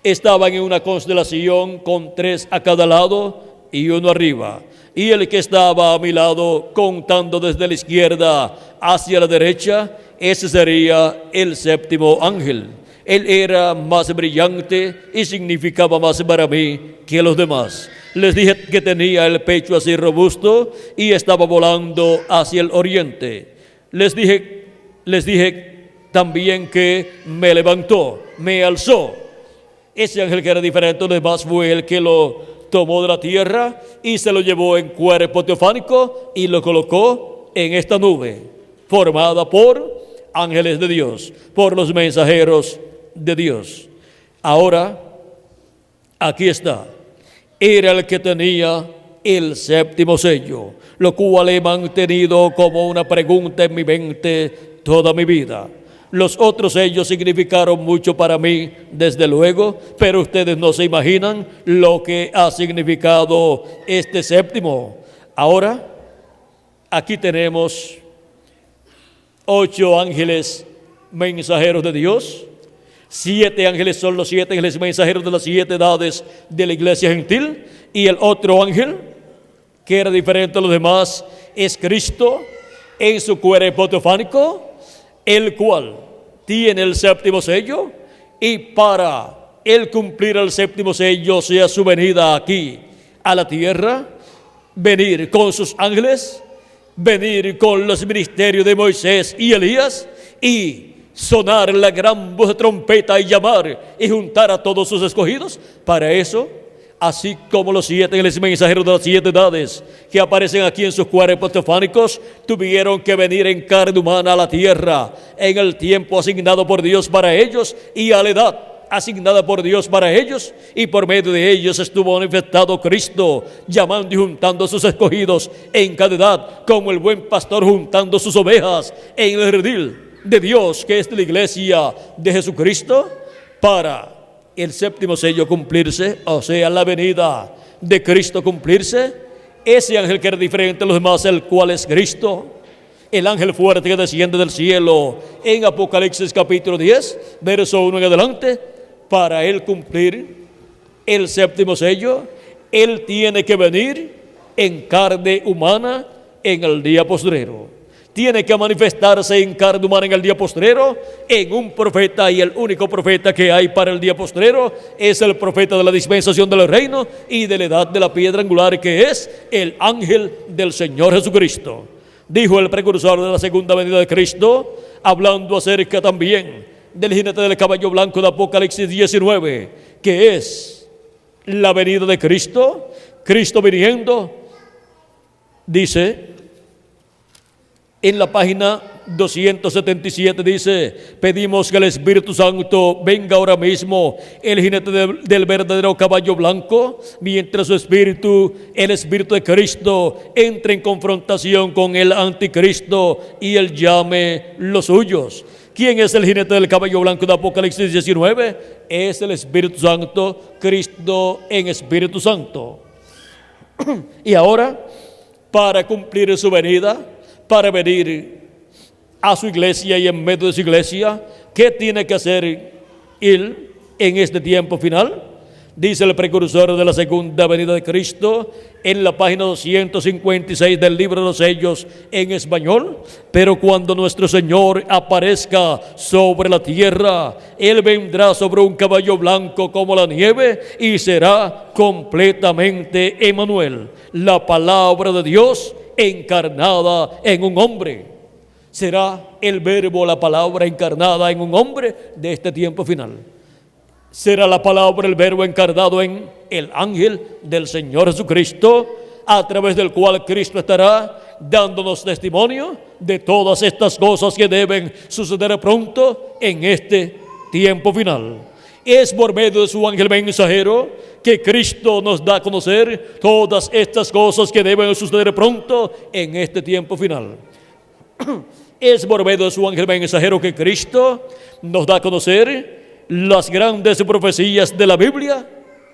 estaban en una constelación con 3 a cada lado y uno arriba, y el que estaba a mi lado, contando desde la izquierda hacia la derecha, ese sería el 7º ángel. Él era más brillante y significaba más para mí que los demás. Les dije que tenía el pecho así robusto y estaba volando hacia el oriente. Les dije también que me levantó, me alzó. Ese ángel que era diferente de los demás fue el que lo tomó de la tierra y se lo llevó en cuerpo teofánico y lo colocó en esta nube, formada por ángeles de Dios, por los mensajeros de Dios. Ahora, aquí está. Era el que tenía el séptimo sello, lo cual he mantenido como una pregunta en mi mente toda mi vida. Los otros sellos significaron mucho para mí, desde luego, pero ustedes no se imaginan lo que ha significado este séptimo. Ahora, aquí tenemos 8 ángeles mensajeros de Dios. 7 ángeles son los 7 ángeles mensajeros de las 7 edades de la iglesia gentil. Y el otro ángel, que era diferente a los demás, es Cristo en su cuerpo teofánico, el cual tiene el séptimo sello. Y para él cumplir el séptimo sello, sea su venida aquí a la tierra, venir con sus ángeles, venir con los ministerios de Moisés y Elías y sonar la gran voz de trompeta y llamar y juntar a todos sus escogidos. Para eso, así como los 7 ángeles mensajeros de las 7 edades que aparecen aquí en sus cuerpos teofánicos, tuvieron que venir en carne humana a la tierra en el tiempo asignado por Dios para ellos y a la edad asignada por Dios para ellos, y por medio de ellos estuvo manifestado Cristo, llamando y juntando a sus escogidos en cada edad, como el buen pastor juntando sus ovejas en el redil de Dios, que es la iglesia de Jesucristo. Para el séptimo sello cumplirse, o sea, la venida de Cristo cumplirse, ese ángel que era diferente a los demás, el cual es Cristo, el ángel fuerte que desciende del cielo en Apocalipsis capítulo 10, verso 1 en adelante, para él cumplir el séptimo sello, él tiene que venir en carne humana en el día postrero. Tiene que manifestarse en carne humana en el día postrero, en un profeta, y el único profeta que hay para el día postrero es el profeta de la dispensación del reino y de la edad de la piedra angular, que es el ángel del Señor Jesucristo. Dijo el precursor de la segunda venida de Cristo, hablando acerca también del jinete del caballo blanco de Apocalipsis 19, que es la venida de Cristo. Cristo viniendo, dice en la página 277, dice: pedimos que el Espíritu Santo venga ahora mismo, el jinete del verdadero caballo blanco, mientras su espíritu, el Espíritu de Cristo, entre en confrontación con el anticristo y él llame los suyos. ¿Quién es el jinete del caballo blanco de Apocalipsis 19? Es el Espíritu Santo, Cristo en Espíritu Santo. Y ahora, para cumplir su venida, para venir a su iglesia y en medio de su iglesia, ¿qué tiene que hacer él en este tiempo final? Dice el precursor de la segunda venida de Cristo en la página 256 del libro de los sellos en español: pero cuando nuestro Señor aparezca sobre la tierra, Él vendrá sobre un caballo blanco como la nieve y será completamente Emmanuel, la palabra de Dios encarnada en un hombre. Será el verbo, la palabra encarnada en un hombre de este tiempo final. Será la palabra, el verbo encarnado en el ángel del Señor Jesucristo, a través del cual Cristo estará dándonos testimonio de todas estas cosas que deben suceder pronto en este tiempo final. Es por medio de su ángel mensajero que Cristo nos da a conocer todas estas cosas que deben suceder pronto en este tiempo final. Es por medio de su ángel mensajero que Cristo nos da a conocer las grandes profecías de la Biblia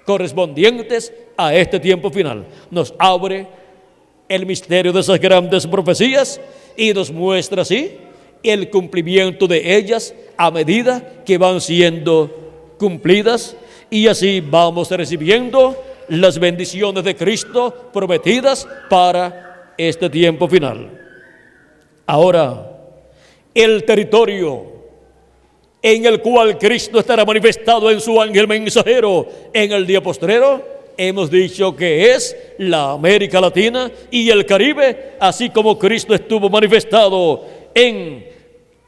correspondientes a este tiempo final. Nos abre el misterio de esas grandes profecías y nos muestra así el cumplimiento de ellas a medida que van siendo cumplidas, y así vamos recibiendo las bendiciones de Cristo prometidas para este tiempo final. Ahora, el territorio en el cual Cristo estará manifestado en su ángel mensajero en el día postrero hemos dicho que es la América Latina y el Caribe, así como Cristo estuvo manifestado en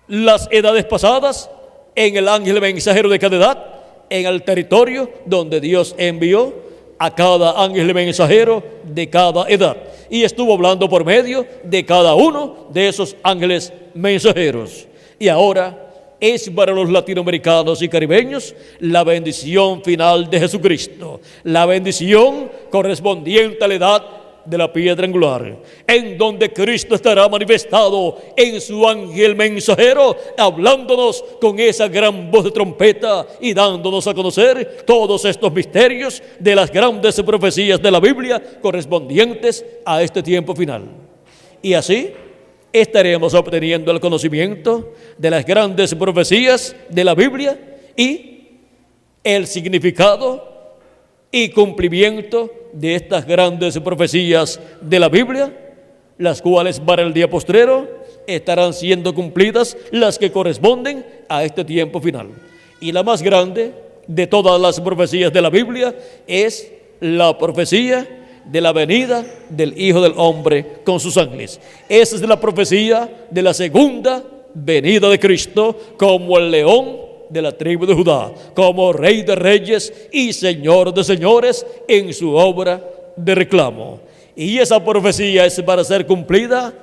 las edades pasadas, en el ángel mensajero de cada edad, en el territorio donde Dios envió a cada ángel mensajero de cada edad. Y estuvo hablando por medio de cada uno de esos ángeles mensajeros. Y ahora es para los latinoamericanos y caribeños la bendición final de Jesucristo, la bendición correspondiente a la edad de la piedra angular, en donde Cristo estará manifestado en su ángel mensajero, hablándonos con esa gran voz de trompeta y dándonos a conocer todos estos misterios de las grandes profecías de la Biblia correspondientes a este tiempo final. Y así estaremos obteniendo el conocimiento de las grandes profecías de la Biblia y el significado y cumplimiento de estas grandes profecías de la Biblia, las cuales para el día postrero estarán siendo cumplidas las que corresponden a este tiempo final. Y la más grande de todas las profecías de la Biblia es la profecía de la venida del Hijo del Hombre con sus ángeles. Esa es la profecía de la segunda venida de Cristo como el león de la tribu de Judá, como Rey de Reyes y Señor de Señores en su obra de reclamo. Y esa profecía es para ser cumplida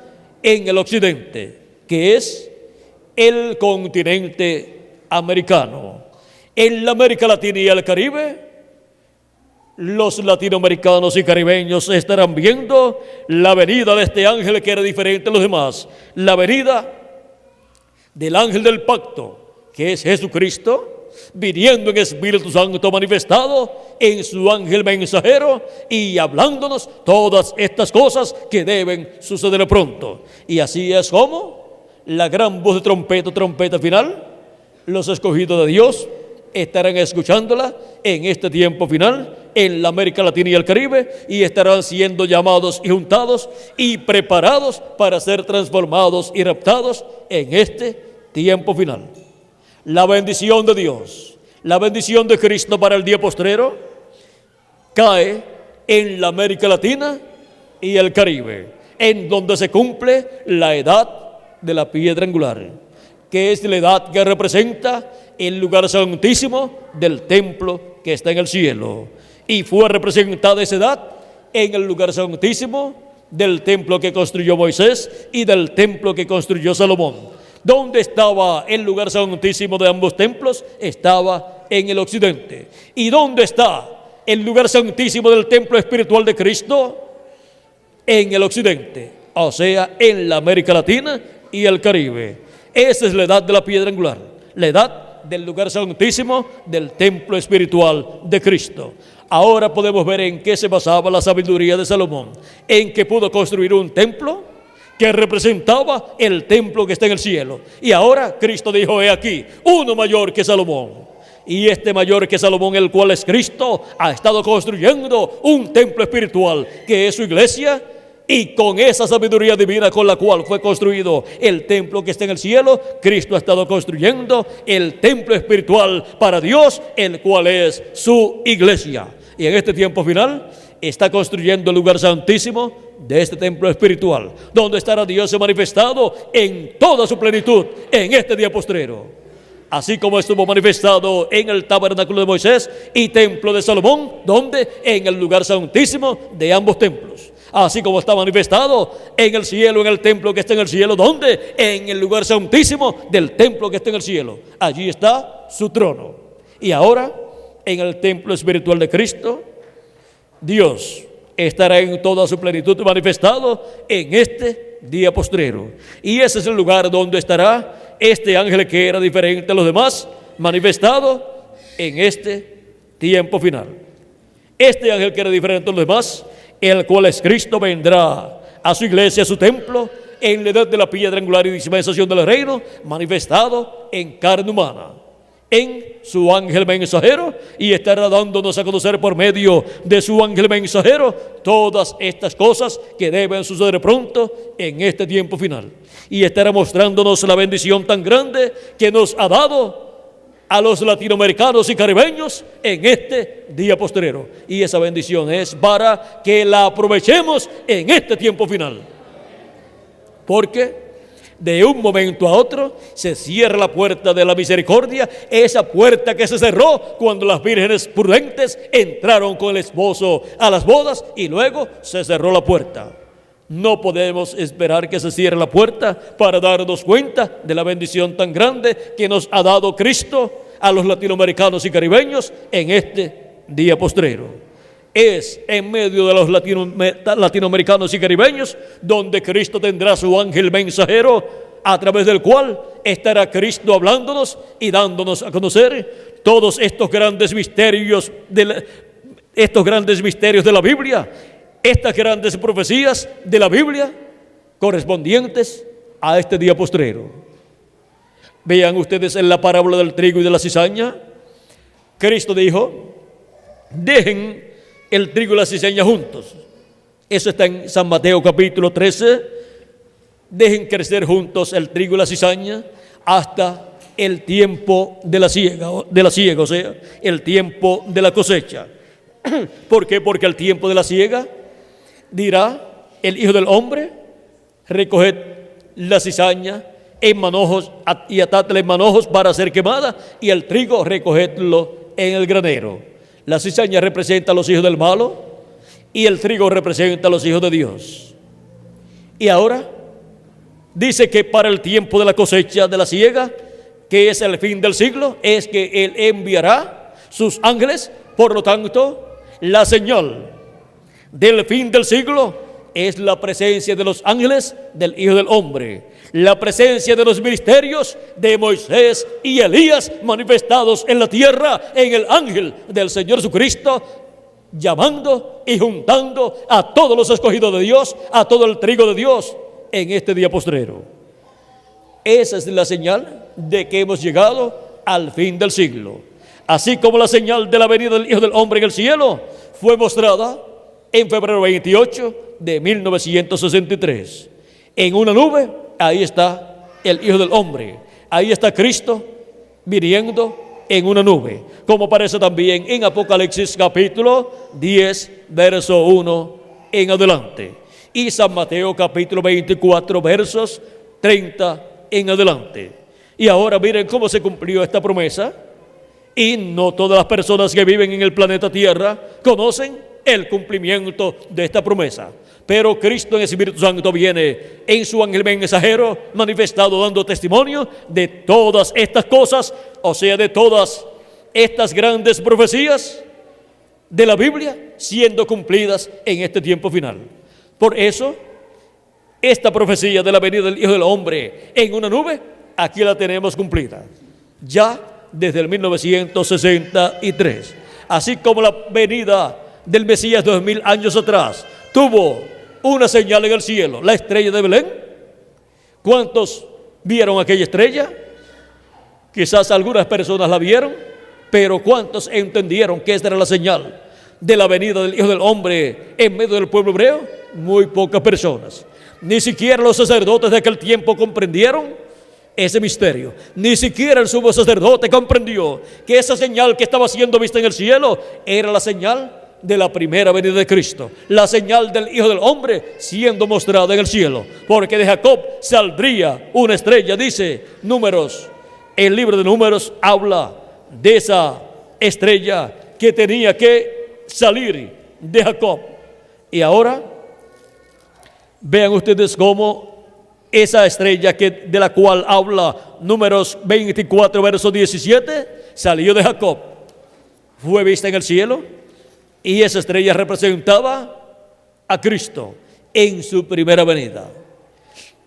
en el occidente, que es el continente americano. En la América Latina y el Caribe, los latinoamericanos y caribeños estarán viendo la venida de este ángel que era diferente a los demás, la venida del ángel del pacto, que es Jesucristo, viniendo en Espíritu Santo manifestado en su ángel mensajero y hablándonos todas estas cosas que deben suceder pronto. Y así es como la gran voz de trompeta final, los escogidos de Dios estarán escuchándola en este tiempo final en la América Latina y el Caribe, y estarán siendo llamados y juntados y preparados para ser transformados y raptados en este tiempo final. La bendición de Dios, la bendición de Cristo para el día postrero cae en la América Latina y el Caribe, en donde se cumple la edad de la piedra angular, que es la edad que representa el lugar santísimo del templo que está en el cielo. Y fue representada esa edad en el lugar santísimo del templo que construyó Moisés y del templo que construyó Salomón. ¿Dónde estaba el lugar santísimo de ambos templos? Estaba en el occidente. ¿Y dónde está el lugar santísimo del templo espiritual de Cristo? En el occidente, o sea, en la América Latina y el Caribe. Esa es la edad de la piedra angular, la edad del lugar santísimo del templo espiritual de Cristo. Ahora podemos ver en qué se basaba la sabiduría de Salomón, en que pudo construir un templo que representaba el templo que está en el cielo. Y ahora Cristo dijo, he aquí, uno mayor que Salomón. Y este mayor que Salomón, el cual es Cristo, ha estado construyendo un templo espiritual, que es su iglesia, y con esa sabiduría divina con la cual fue construido el templo que está en el cielo, Cristo ha estado construyendo el templo espiritual para Dios, el cual es su iglesia. Y en este tiempo final está construyendo el lugar santísimo de este templo espiritual, donde estará Dios manifestado en toda su plenitud en este día postrero, así como estuvo manifestado en el tabernáculo de Moisés y templo de Salomón, donde en el lugar santísimo de ambos templos, así como está manifestado en el cielo, en el templo que está en el cielo, donde en el lugar santísimo del templo que está en el cielo, allí está su trono. Y ahora en el templo espiritual de Cristo, Dios estará en toda su plenitud manifestado en este día postrero. Y ese es el lugar donde estará este ángel que era diferente a los demás, manifestado en este tiempo final. Este ángel que era diferente a los demás, el cual es Cristo, vendrá a su iglesia, a su templo, en la edad de la piedra angular y dispensación del reino, manifestado en carne humana, en su ángel mensajero, y estará dándonos a conocer por medio de su ángel mensajero todas estas cosas que deben suceder pronto en este tiempo final. Y estará mostrándonos la bendición tan grande que nos ha dado a los latinoamericanos y caribeños en este día postrero. Y esa bendición es para que la aprovechemos en este tiempo final. Porque de un momento a otro se cierra la puerta de la misericordia, esa puerta que se cerró cuando las vírgenes prudentes entraron con el esposo a las bodas y luego se cerró la puerta. No podemos esperar que se cierre la puerta para darnos cuenta de la bendición tan grande que nos ha dado Cristo a los latinoamericanos y caribeños en este día postrero. Es en medio de los latinoamericanos y caribeños donde Cristo tendrá su ángel mensajero, a través del cual estará Cristo hablándonos y dándonos a conocer todos estos grandes misterios de la Biblia, estas grandes profecías de la Biblia correspondientes a este día postrero. Vean ustedes en la parábola del trigo y de la cizaña, Cristo dijo: dejen el trigo y la cizaña juntos. Eso está en San Mateo capítulo 13. Dejen crecer juntos el trigo y la cizaña hasta el tiempo de la siega, o sea, el tiempo de la cosecha. ¿Por qué? Porque al tiempo de la siega dirá el Hijo del Hombre: recoged la cizaña en manojos y atadla en manojos para ser quemada, y el trigo recogedlo en el granero. La cizaña representa a los hijos del malo y el trigo representa a los hijos de Dios. Y ahora dice que para el tiempo de la cosecha de la siega, que es el fin del siglo, es que Él enviará sus ángeles. Por lo tanto, la señal del fin del siglo es la presencia de los ángeles del Hijo del Hombre, la presencia de los ministerios de Moisés y Elías manifestados en la tierra en el ángel del Señor Jesucristo, llamando y juntando a todos los escogidos de Dios, a todo el trigo de Dios en este día postrero. Esa es la señal de que hemos llegado al fin del siglo. Así como la señal de la venida del Hijo del Hombre en el cielo fue mostrada en febrero 28 de 1963. En una nube, ahí está el Hijo del Hombre. Ahí está Cristo viniendo en una nube, como aparece también en Apocalipsis capítulo 10, verso 1 en adelante. Y San Mateo capítulo 24, versos 30 en adelante. Y ahora miren cómo se cumplió esta promesa. Y no todas las personas que viven en el planeta Tierra conocen el cumplimiento de esta promesa. Pero Cristo en el Espíritu Santo viene en su ángel mensajero manifestado, dando testimonio de todas estas cosas, o sea, de todas estas grandes profecías de la Biblia siendo cumplidas en este tiempo final. Por eso, esta profecía de la venida del Hijo del Hombre en una nube, aquí la tenemos cumplida, ya desde el 1963. Así como la venida del Mesías 2000 años atrás tuvo una señal en el cielo, la estrella de Belén. ¿Cuántos vieron aquella estrella? Quizás algunas personas la vieron, pero ¿cuántos entendieron que esta era la señal de la venida del Hijo del Hombre en medio del pueblo hebreo? Muy pocas personas. Ni siquiera los sacerdotes de aquel tiempo comprendieron ese misterio. Ni siquiera el sumo sacerdote comprendió que esa señal que estaba siendo vista en el cielo era la señal de la primera venida de Cristo, la señal del Hijo del Hombre siendo mostrada en el cielo, porque de Jacob saldría una estrella. Dice Números, el libro de Números habla de esa estrella que tenía que salir de Jacob. Y ahora vean ustedes cómo esa estrella de la cual habla Números 24 verso 17 salió de Jacob, fue vista en el cielo. Y esa estrella representaba a Cristo en su primera venida.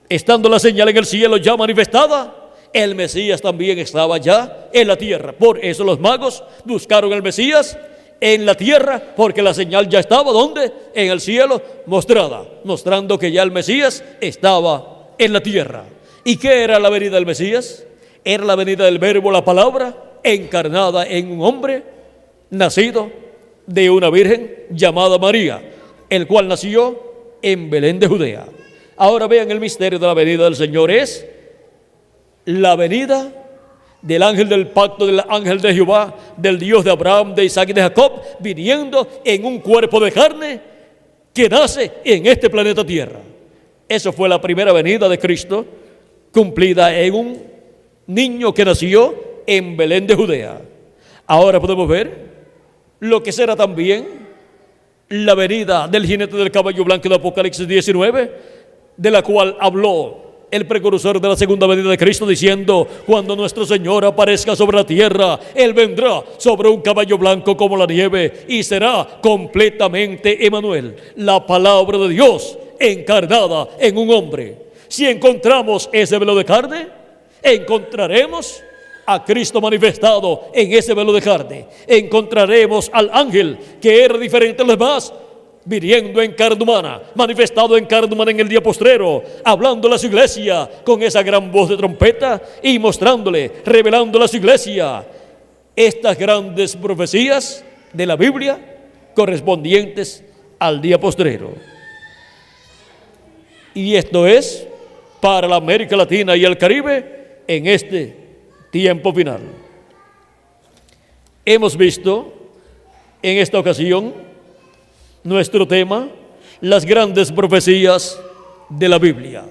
Estando la señal en el cielo ya manifestada, el Mesías también estaba ya en la tierra. Por eso los magos buscaron al Mesías en la tierra, porque la señal ya estaba, ¿dónde? En el cielo, mostrada, mostrando que ya el Mesías estaba en la tierra. ¿Y qué era la venida del Mesías? Era la venida del Verbo, la palabra, encarnada en un hombre, nacido de una virgen llamada María, el cual nació en Belén de Judea. Ahora vean el misterio de la venida del Señor. Es la venida del ángel del pacto, del ángel de Jehová, del Dios de Abraham, de Isaac y de Jacob, viniendo en un cuerpo de carne que nace en este planeta Tierra. Eso fue la primera venida de Cristo, cumplida en un niño que nació en Belén de Judea. Ahora podemos ver lo que será también la venida del jinete del caballo blanco de Apocalipsis 19, de la cual habló el precursor de la segunda venida de Cristo, diciendo: cuando nuestro Señor aparezca sobre la tierra, Él vendrá sobre un caballo blanco como la nieve y será completamente Emmanuel, la palabra de Dios encarnada en un hombre. Si encontramos ese velo de carne, encontraremos a Cristo manifestado en ese velo de carne. Encontraremos al ángel que era diferente a los demás, viniendo en carne humana, manifestado en carne humana en el día postrero, hablando a su iglesia con esa gran voz de trompeta y mostrándole, revelándole a su iglesia estas grandes profecías de la Biblia correspondientes al día postrero. Y esto es para la América Latina y el Caribe en este tiempo final. Hemos visto en esta ocasión nuestro tema, las grandes profecías de la Biblia.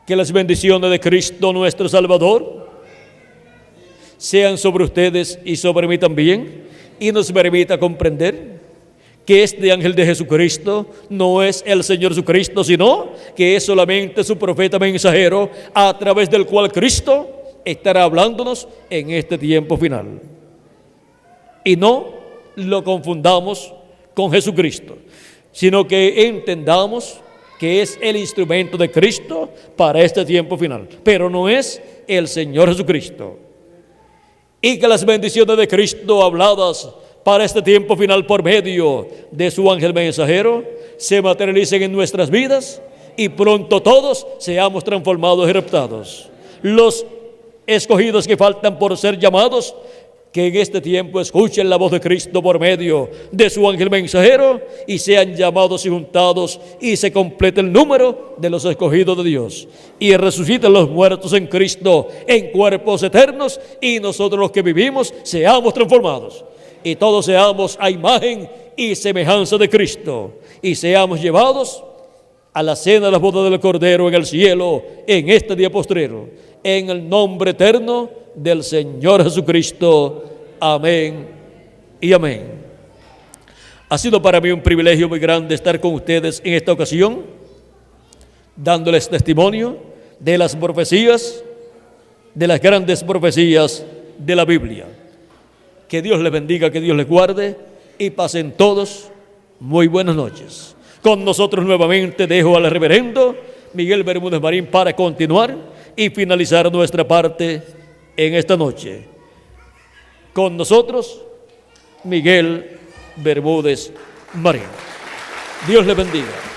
Que las bendiciones de Cristo nuestro Salvador sean sobre ustedes y sobre mí también, y nos permita comprender que este ángel de Jesucristo no es el Señor Jesucristo, sino que es solamente su profeta mensajero, a través del cual Cristo estará hablándonos en este tiempo final. Y no lo confundamos con Jesucristo, sino que entendamos que es el instrumento de Cristo para este tiempo final, pero no es el Señor Jesucristo. Y que las bendiciones de Cristo habladas para este tiempo final por medio de su ángel mensajero se materialicen en nuestras vidas y pronto todos seamos transformados y raptados. Los escogidos que faltan por ser llamados, que en este tiempo escuchen la voz de Cristo por medio de su ángel mensajero y sean llamados y juntados y se complete el número de los escogidos de Dios y resuciten los muertos en Cristo en cuerpos eternos y nosotros los que vivimos seamos transformados y todos seamos a imagen y semejanza de Cristo y seamos llevados a la cena de las bodas del Cordero en el cielo en este día postrero, en el nombre eterno del Señor Jesucristo. Amén y amén. Ha sido para mí un privilegio muy grande estar con ustedes en esta ocasión, dándoles testimonio de las profecías, de las grandes profecías de la Biblia. Que Dios les bendiga, que Dios les guarde y pasen todos muy buenas noches. Con nosotros nuevamente dejo al reverendo Miguel Bermúdez Marín para continuar y finalizar nuestra parte en esta noche. Con nosotros, Miguel Bermúdez Marín. Dios le bendiga.